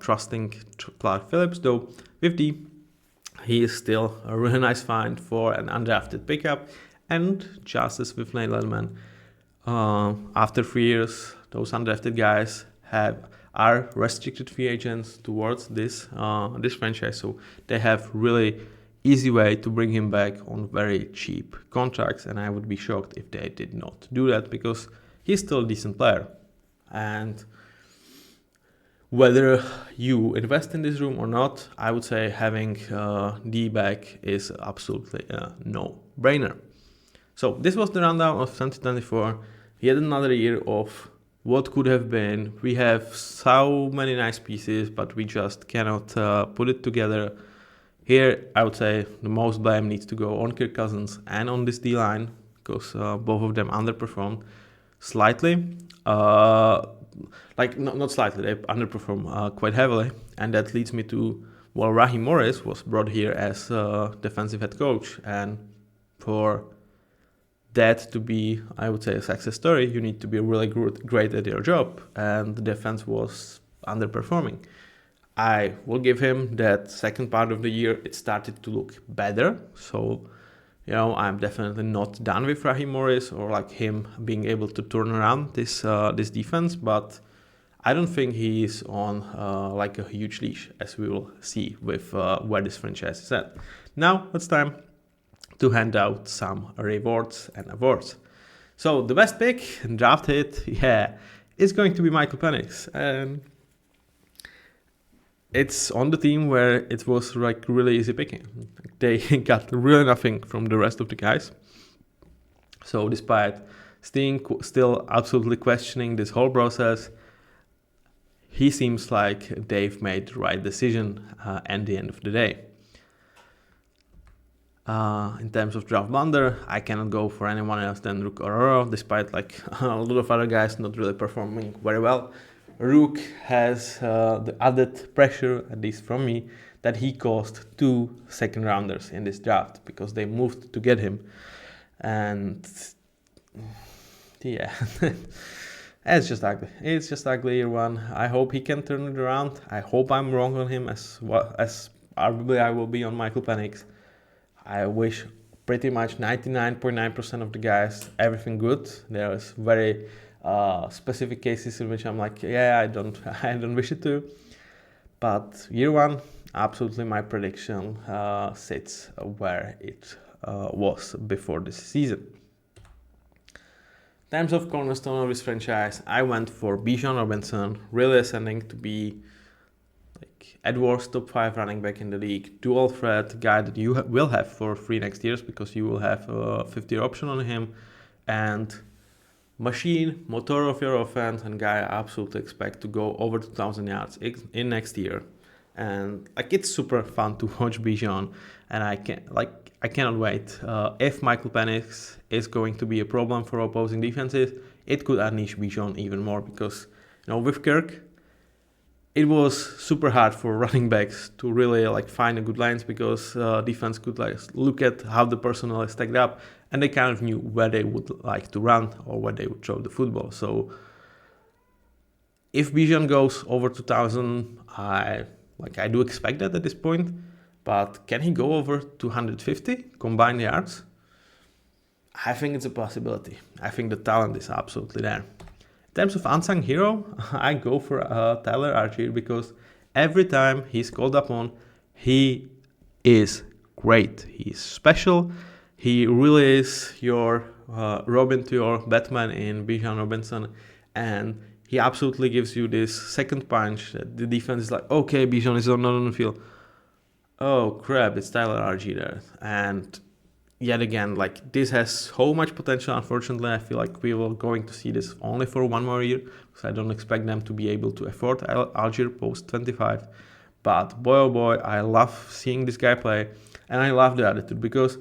trusting Clark Phillips, though with he is still a really nice find for an undrafted pickup. And just as with Nate Letterman, after 3 years, those undrafted guys are restricted free agents towards this franchise, so they have really easy way to bring him back on very cheap contracts, and I would be shocked if they did not do that because he's still a decent player. And whether you invest in this room or not, I would say having D back is absolutely a no-brainer. So this was the rundown of 2024. Yet another year of what could have been. We have so many nice pieces, but we just cannot put it together. Here, I would say the most blame needs to go on Kirk Cousins and on this D-line because both of them underperformed slightly. Not slightly, they underperform quite heavily, and that leads me to, well, Raheem Morris was brought here as defensive head coach, and for that to be, I would say, a success story, you need to be really great at your job, and the defense was underperforming. I will give him that second part of the year, it started to look better, so I'm definitely not done with Raheem Morris or like him being able to turn around this defense, but I don't think he is on like a huge leash, as we will see with where this franchise is at. Now it's time to hand out some rewards and awards. So the best pick, draft hit, is going to be Michael Penix, and it's on the team where it was like really easy picking. They got really nothing from the rest of the guys. So despite still absolutely questioning this whole process, he seems like they've made the right decision at the end of the day. In terms of draft blunder, I cannot go for anyone else than Rook Aurora, despite like a lot of other guys not really performing very well. Rook has the added pressure, at least from me, that he cost 2 second rounders in this draft because they moved to get him. And yeah, it's just ugly. It's just ugly year one. I hope he can turn it around. I hope I'm wrong on him as well as arguably I will be on Michael Penix. I wish pretty much 99.9% of the guys everything good. There's very specific cases in which I'm like, yeah, I don't wish it to. But year one, absolutely my prediction sits where it was before this season. In terms of cornerstone of this franchise, I went for Bijan Robinson, really ascending to be like Edwards' top 5 running back in the league, dual threat guy that you will have for 3 next years because you will have a 50-year option on him, and machine, motor of your offense, and guy I absolutely expect to go over 2,000 yards in next year. And like it's super fun to watch Bijan, and I cannot wait. If Michael Penix is going to be a problem for opposing defenses, it could unleash Bijan even more because, with Kirk, it was super hard for running backs to really like find a good lines because defense could like look at how the personnel is stacked up and they kind of knew where they would like to run or where they would throw the football. So if Bijan goes over 2,000, I do expect that at this point, but can he go over 250 combined yards? I think it's a possibility. I think the talent is absolutely there. In terms of unsung hero, I go for Tyler Algier because every time he's called upon, he is great. He's special. He really is your Robin to your Batman in Bijan Robinson, and he absolutely gives you this second punch. The defense is like, okay, Bijan is not on the field. Oh crap, it's Tyler Algier there. And yet again, like this has so much potential. Unfortunately, I feel like we will going to see this only for 1 more year because I don't expect them to be able to afford Algier post 25. But boy, oh boy, I love seeing this guy play, and I love the attitude because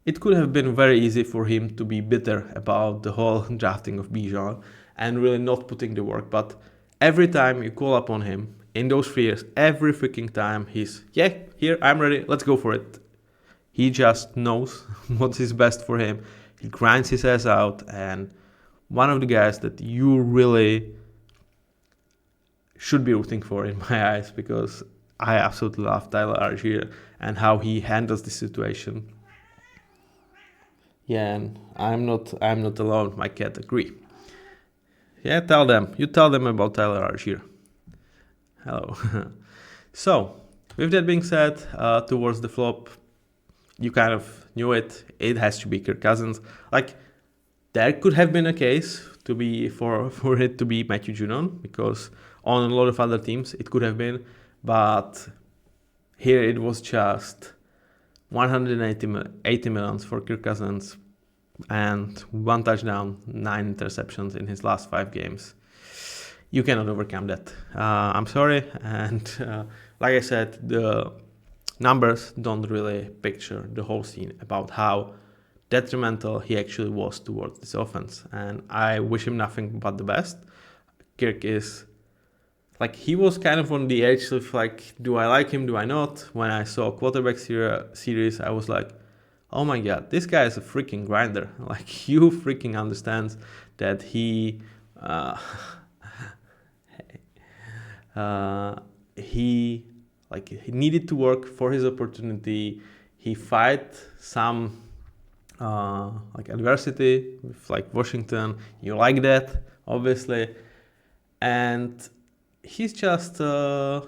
it could have been very easy for him to be bitter about the whole drafting of Bijan and really not putting the work. But every time you call upon him in those 3 years, every freaking time he's, yeah, here, I'm ready, let's go for it. He just knows what is best for him. He grinds his ass out, and one of the guys that you really should be rooting for in my eyes because I absolutely love Tyler Algier and how he handles the situation. Yeah, and I'm not alone. My cat agree. Yeah, you tell them about Tyler Algier. Hello. So, with that being said, towards the flop, you kind of knew it. It has to be Kirk Cousins. Like, there could have been a case to be for it to be Matthew Judon because on a lot of other teams it could have been, but here it was just 180 million for Kirk Cousins and 1 touchdown, 9 interceptions in his last 5 games. You cannot overcome that. I'm sorry, and like I said, the numbers don't really picture the whole scene about how detrimental he actually was towards this offense, and I wish him nothing but the best. Kirk is like, he was kind of on the edge of like, do I like him, do I not? When I saw quarterback series, I was like, oh my god, this guy is a freaking grinder. Like, you freaking understands that he he needed to work for his opportunity. He fight some adversity with like Washington. You like that, obviously, and he's just a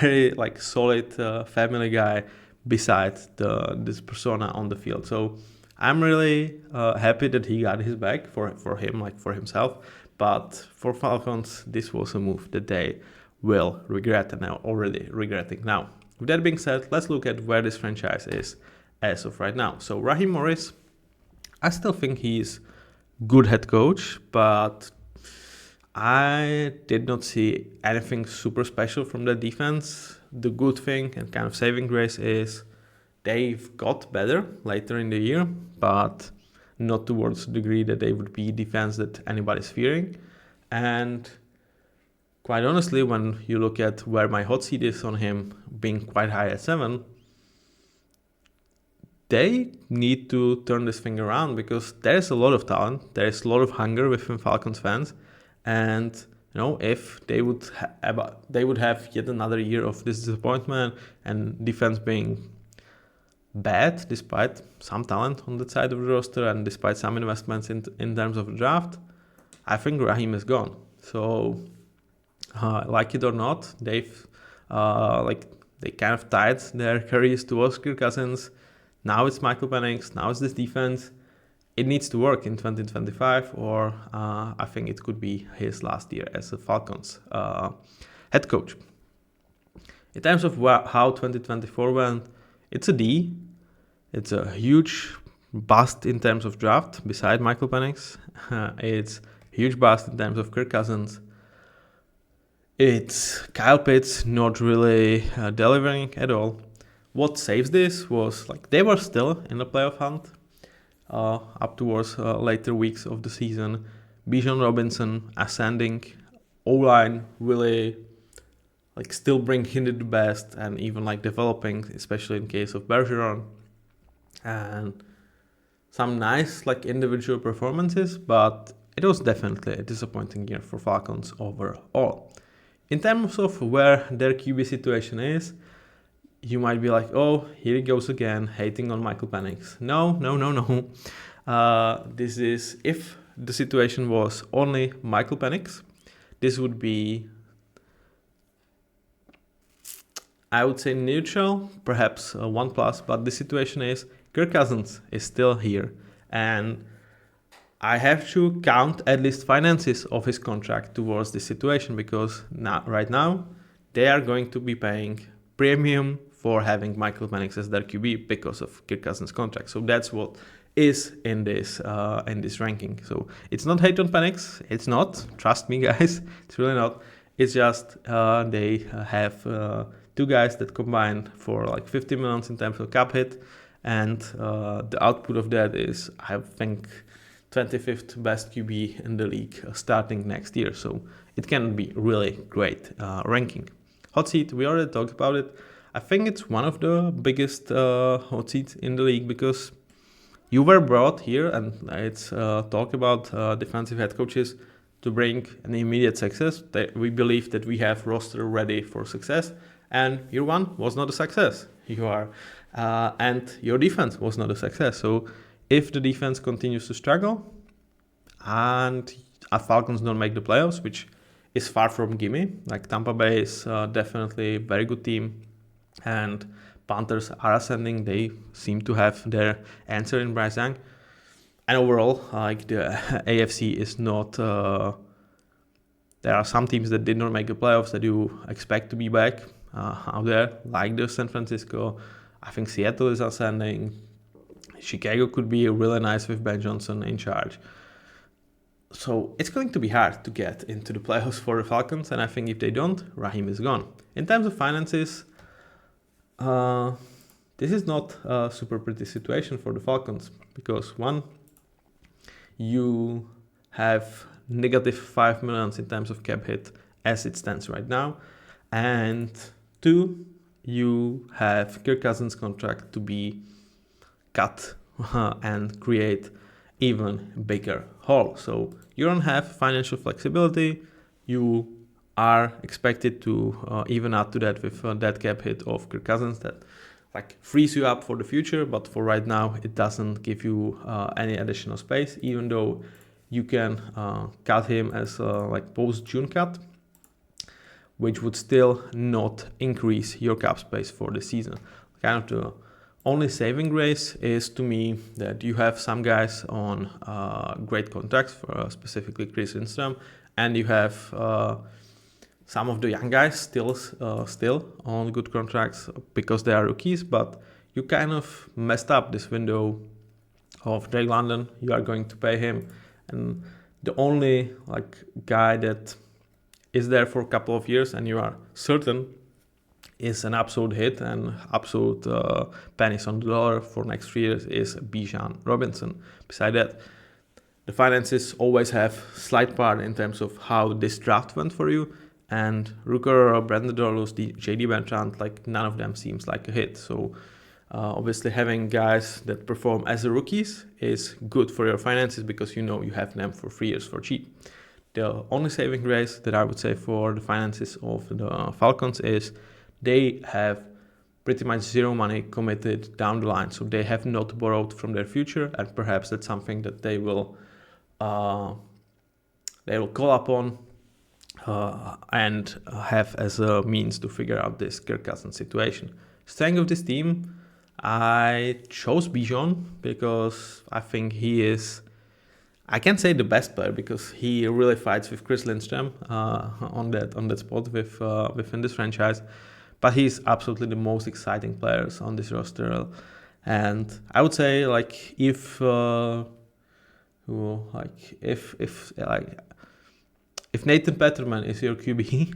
very like solid family guy besides this persona on the field. So I'm really happy that he got his back for him, like for himself. But for Falcons, this was a move that they will regret and are already regretting now. With that being said, let's look at where this franchise is as of right now. So Raheem Morris, I still think he's good head coach, but I did not see anything super special from the defense. The good thing and kind of saving grace is they've got better later in the year, but not towards the degree that they would be defense that anybody's fearing. And quite honestly, when you look at where my hot seat is on him being quite high at 7, they need to turn this thing around because there's a lot of talent, there's a lot of hunger within Falcons fans, and if they would have yet another year of this disappointment and defense being bad despite some talent on the side of the roster and despite some investments in terms of the draft, I think Raheem is gone. So like it or not, they kind of tied their careers towards Kirk Cousins. Now it's Michael Penix, now it's this defense. It needs to work in 2025, or I think it could be his last year as a Falcons head coach. In terms of how 2024 went, it's a D. It's a huge bust in terms of draft beside Michael Penix. It's a huge bust in terms of Kirk Cousins. It's Kyle Pitts not really delivering at all. What saves this was they were still in the playoff hunt up towards later weeks of the season. Bijan Robinson ascending, O-line really still bringing it the best and even developing, especially in case of Bergeron. And some nice individual performances, but it was definitely a disappointing year for Falcons overall. In terms of where their QB situation is, you might be like, oh, here he goes again, hating on Michael Penix. No. This is, if the situation was only Michael Penix, this would be, I would say, neutral, perhaps 1+, but the situation is Kirk Cousins is still here. And I have to count at least finances of his contract towards this situation because right now they are going to be paying premium for having Michael Penix as their QB because of Kirk Cousins' contract. So that's what is in this ranking. So it's not hate on Penix. It's not. Trust me, guys. It's really not. It's just they have two guys that combine for 50 million in terms of cap hit, and the output of that is, I think, 25th best QB in the league starting next year. So it can be really great ranking. Hot seat, we already talked about it. I think it's one of the biggest hot seats in the league because you were brought here, and it's talk about defensive head coaches to bring an immediate success. We believe that we have roster ready for success, and year one was not a success. And your defense was not a success. So if the defense continues to struggle and Falcons don't make the playoffs, which is far from gimme, Tampa Bay is definitely a very good team, and Panthers are ascending. They seem to have their answer in Bryce Young. And overall, the AFC is not... there are some teams that did not make the playoffs that you expect to be back out there, like the San Francisco. I think Seattle is ascending. Chicago could be really nice with Ben Johnson in charge. So it's going to be hard to get into the playoffs for the Falcons, and I think if they don't, Raheem is gone. In terms of finances, this is not a super pretty situation for the Falcons because one, you have negative $5 million in terms of cap hit as it stands right now, and two, you have Kirk Cousins' contract to be cut and create even bigger hole. So you don't have financial flexibility. You are expected to even add to that with that cap hit of Kirk Cousins that frees you up for the future, but for right now it doesn't give you any additional space, even though you can cut him as post-June cut, which would still not increase your cap space for the season. Kind of the only saving grace is to me that you have some guys on great contracts, for specifically Chris Lindstrom, and you have some of the young guys still on good contracts because they are rookies, but you kind of messed up this window of Drake London. You are going to pay him, and the only like guy that is there for a couple of years and you are certain is an absolute hit and absolute pennies on the dollar for next 3 years is Bijan Robinson. Beside that, the finances always have slight part in terms of how this draft went for you. And Rooker or Brandon Dorlus, JD Bertrand, like none of them seems like a hit. So obviously having guys that perform as rookies is good for your finances because you know you have them for 3 years for cheap. The only saving grace that I would say for the finances of the Falcons is they have pretty much zero money committed down the line. So they have not borrowed from their future, and perhaps that's something that they will call upon and have as a means to figure out this Kirk Cousins situation. Strength of this team, I chose Bijan because I think he is, I can't say the best player because he really fights with Chris Lindstrom on that spot within this franchise, but he's absolutely the most exciting players on this roster. And I would say like if Nathan Peterman is your QB,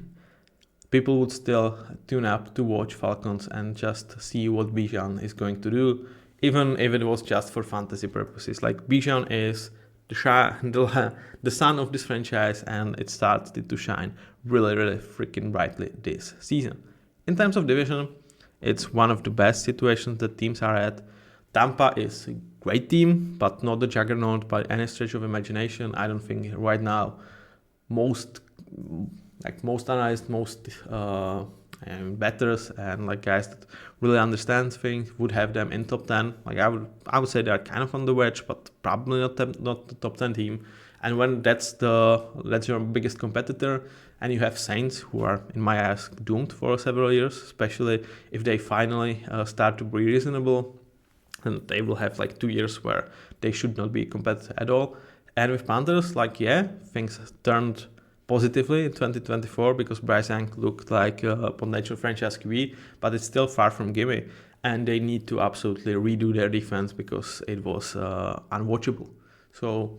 people would still tune up to watch Falcons and just see what Bijan is going to do, even if it was just for fantasy purposes. Like Bijan is the sun of this franchise, and it started to shine really, really freaking brightly this season. In terms of division, it's one of the best situations that teams are at. Tampa is a great team, but not the juggernaut by any stretch of imagination. I don't think right now most analysts, most bettors, and like guys that really understand things would have them in top 10. Like I would say they're kind of on the wedge, but probably not the top 10 team. And when that's your biggest competitor, and you have Saints who are in my eyes doomed for several years, especially if they finally start to be reasonable, and they will have like 2 years where they should not be competitive at all. And with Panthers, things turned positively in 2024 because Bryce Young looked like a potential franchise QB, but it's still far from gimme. And they need to absolutely redo their defense because it was unwatchable. So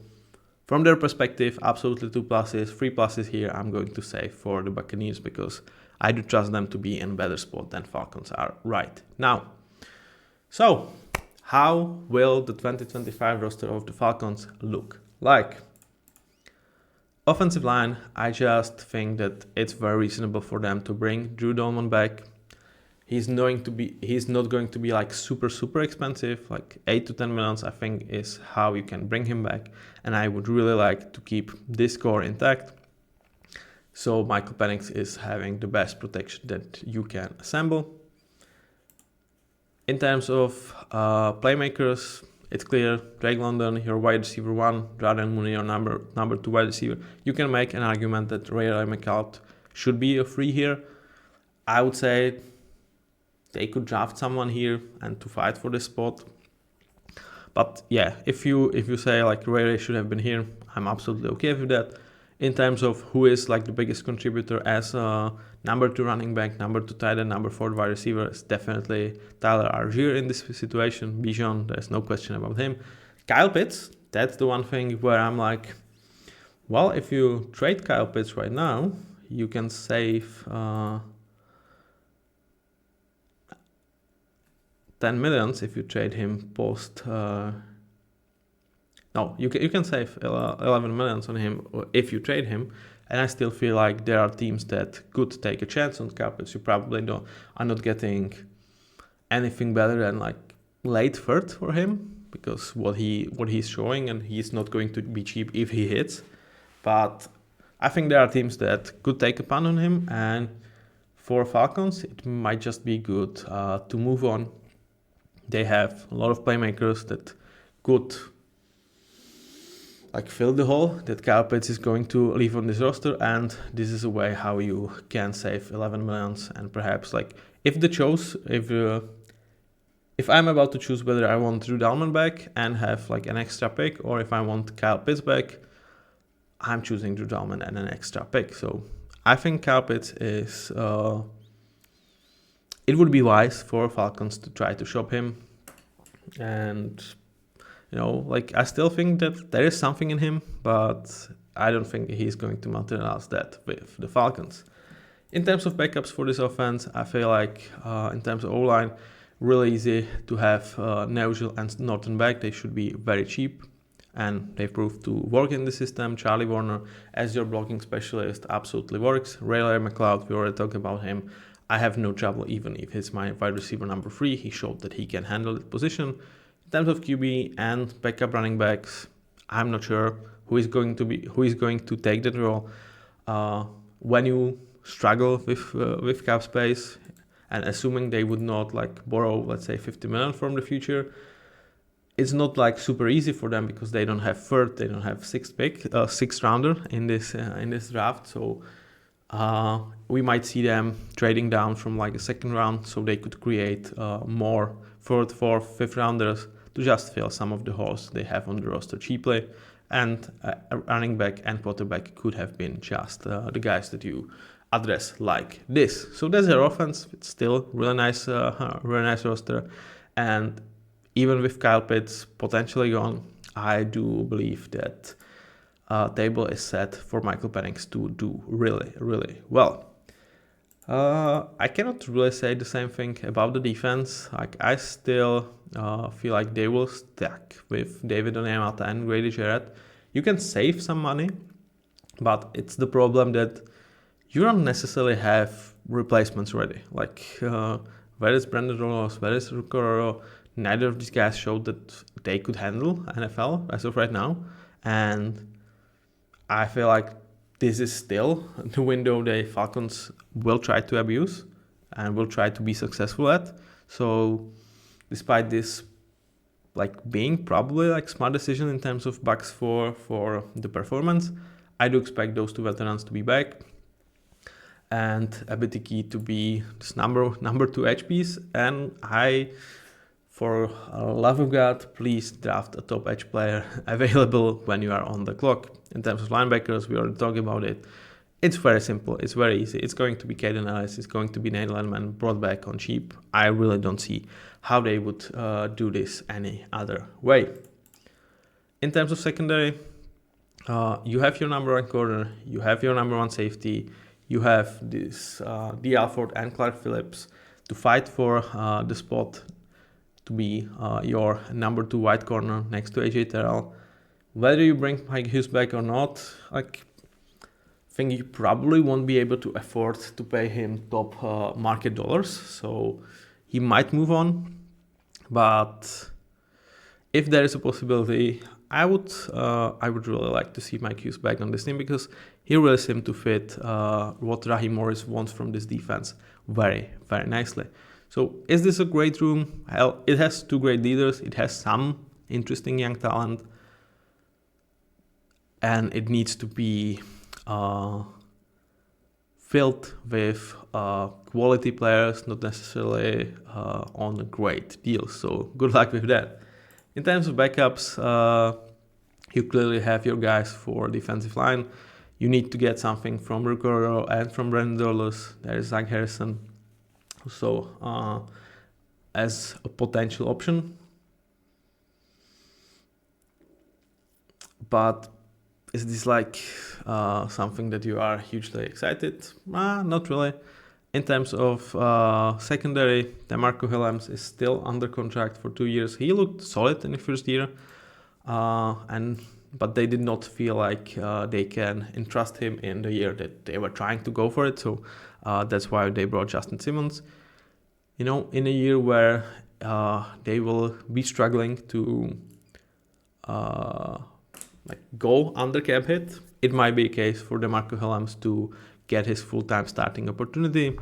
from their perspective, absolutely 2 pluses, 3 pluses here I'm going to say for the Buccaneers because I do trust them to be in a better spot than Falcons are right now. So how will the 2025 roster of the Falcons look like? Offensive line, I just think that it's very reasonable for them to bring Drew Dalman back. He's not going to be like super expensive, like 8 to 10 millions I think is how you can bring him back, and I would really like to keep this core intact. So Michael Penix is having the best protection that you can assemble. In terms of playmakers, it's clear Drake London, your wide receiver 1, Jordan Mooney, your number 2 wide receiver. You can make an argument that Ray McCall should be a free here. I would say they could draft someone here and to fight for this spot. But yeah, if you say like Ray should have been here, I'm absolutely okay with that. In terms of who is like the biggest contributor as a number 2 running back, number 2 tight end, number 4 wide receiver, is definitely Tyler Algier in this situation. Bijan, there's no question about him. Kyle Pitts, that's the one thing where I'm like, well, if you trade Kyle Pitts right now, you can save 10 millions if you trade him post. No, you can save 11 millions on him if you trade him, and I still feel like there are teams that could take a chance on Kyle Pitts. You probably are not getting anything better than like late third for him because what he's showing, and he's not going to be cheap if he hits. But I think there are teams that could take a punt on him, and for Falcons, it might just be good to move on. They have a lot of playmakers that could like fill the hole that Kyle Pitts is going to leave on this roster, and this is a way how you can save 11 millions. And perhaps like if I'm about to choose whether I want Drew Dalman back and have like an extra pick, or if I want Kyle Pitts back, I'm choosing Drew Dalman and an extra pick. So I think Kyle Pitts is it would be wise for Falcons to try to shop him, and Like I still think that there is something in him, but I don't think he's going to materialize that with the Falcons. In terms of backups for this offense, I feel like in terms of O-line, really easy to have Neugil and Norton back. They should be very cheap, and they proved to work in the system. Charlie Warner as your blocking specialist absolutely works. Ray McLeod, we already talked about him. I have no trouble even if he's my wide receiver number 3. He showed that he can handle that position. In terms of QB and backup running backs, I'm not sure who is going to take that role. When you struggle with cap space, and assuming they would not like borrow, let's say, 50 million from the future, it's not like super easy for them because they don't have third, they don't have sixth rounder in this draft. So we might see them trading down from like a second round, so they could create more third, fourth, fifth rounders to just fill some of the holes they have on the roster cheaply. And a running back and quarterback could have been just the guys that you address like this. So that's their offense. It's still really nice roster. And even with Kyle Pitts potentially gone, I do believe that table is set for Michael Penix to do really, really well. I cannot really say the same thing about the defense. Like I still feel like they will stack with David Onyemata and Grady Jarrett. You can save some money, but it's the problem that you don't necessarily have replacements ready. Like where is Brandon Rolos, where is Rucororo? Neither of these guys showed that they could handle NFL as of right now, and I feel like this is still the window the Falcons will try to abuse and will try to be successful at. So despite this like being probably like smart decision in terms of bucks for the performance, I do expect those two veterans to be back and Abitiki to be this number 2 HPs. And for love of God, please draft a top edge player available when you are on the clock. In terms of linebackers, we already talked about it. It's very simple. It's very easy. It's going to be Caden Ellis. It's going to be Nate Landman brought back on cheap. I really don't see how they would do this any other way. In terms of secondary, you have your number 1 corner. You have your number 1 safety. You have this D. Alford and Clark Phillips to fight for the spot to be your number 2 wide corner next to AJ Terrell. Whether you bring Mike Hughes back or not, like, I think you probably won't be able to afford to pay him top market dollars, so he might move on. But if there is a possibility, I would really like to see Mike Hughes back on this team because he really seemed to fit what Raheem Morris wants from this defense very, very nicely. So is this a great room? Hell, it has 2 great leaders. It has some interesting young talent. And it needs to be filled with quality players, not necessarily on great deals. So good luck with that. In terms of backups, you clearly have your guys for defensive line. You need to get something from Rucororo and from Brandon Dorlus. There is Zach Harrison. So as a potential option. But is this like something that you are hugely excited? Not really. In terms of secondary, DeMarco Hillams is still under contract for 2 years. He looked solid in the first year, but they did not feel like they can entrust him in the year that they were trying to go for it. So that's why they brought Justin Simmons. In a year where they will be struggling to go under cap hit, it might be a case for DeMarco Hillams to get his full-time starting opportunity.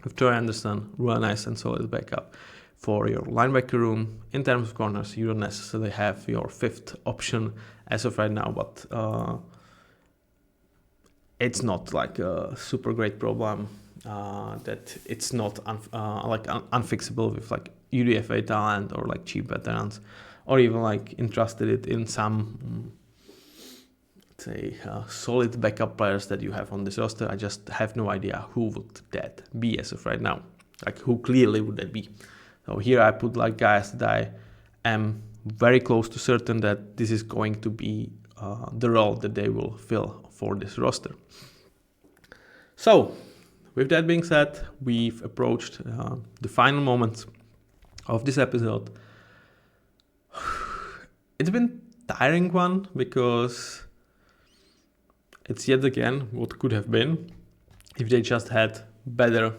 With Troy Anderson, really nice and solid backup for your linebacker room. In terms of corners, you don't necessarily have your 5th option as of right now, but it's not like a super great problem that it's not unfixable with like UDFA talent or like cheap veterans, or even like entrusted it in some solid backup players that you have on this roster. I just have no idea who would that be as of right now. Like who clearly would that be? So here I put like guys that I am very close to certain that this is going to be the role that they will fill for this roster. So, with that being said, we've approached the final moments of this episode. It's been tiring one because it's yet again what could have been if they just had better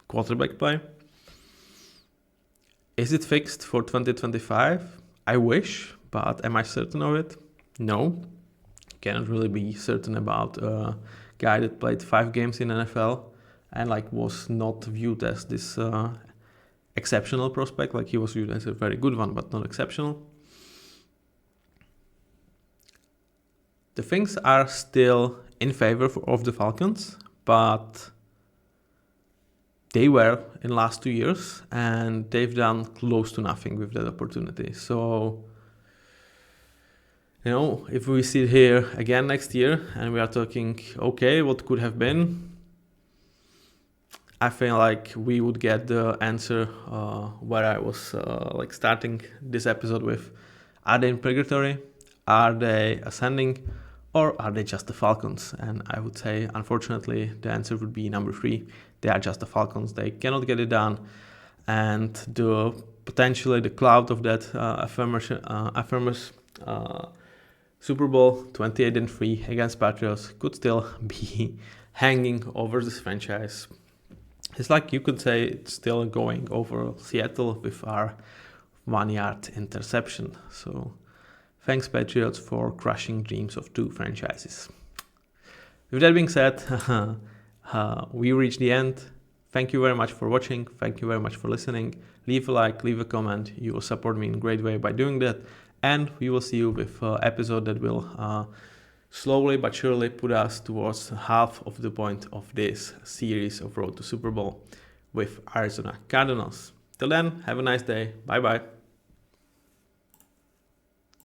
quarterback play. Is it fixed for 2025? I wish, but am I certain of it? No. Cannot really be certain about a guy that played 5 games in NFL and was not viewed as this exceptional prospect. He was viewed as a very good one, but not exceptional. The things are still in favor of the Falcons, but they were in last 2 years and they've done close to nothing with that opportunity. So, if we sit here again next year and we are talking, okay, what could have been? I feel like we would get the answer where I was starting this episode with. Are they in purgatory? Are they ascending? Or are they just the Falcons? And I would say, unfortunately, the answer would be number 3. They are just the Falcons. They cannot get it done. And potentially the cloud of that famous Super Bowl 28-3 against Patriots could still be hanging over this franchise. It's you could say it's still going over Seattle with our 1-yard interception. So thanks, Patriots, for crushing dreams of 2 franchises. With that being said, we reached the end. Thank you very much for watching. Thank you very much for listening. Leave a like, leave a comment. You will support me in a great way by doing that. And we will see you with an episode that will slowly but surely put us towards half of the point of this series of Road to Super Bowl with Arizona Cardinals. Till then, have a nice day. Bye-bye.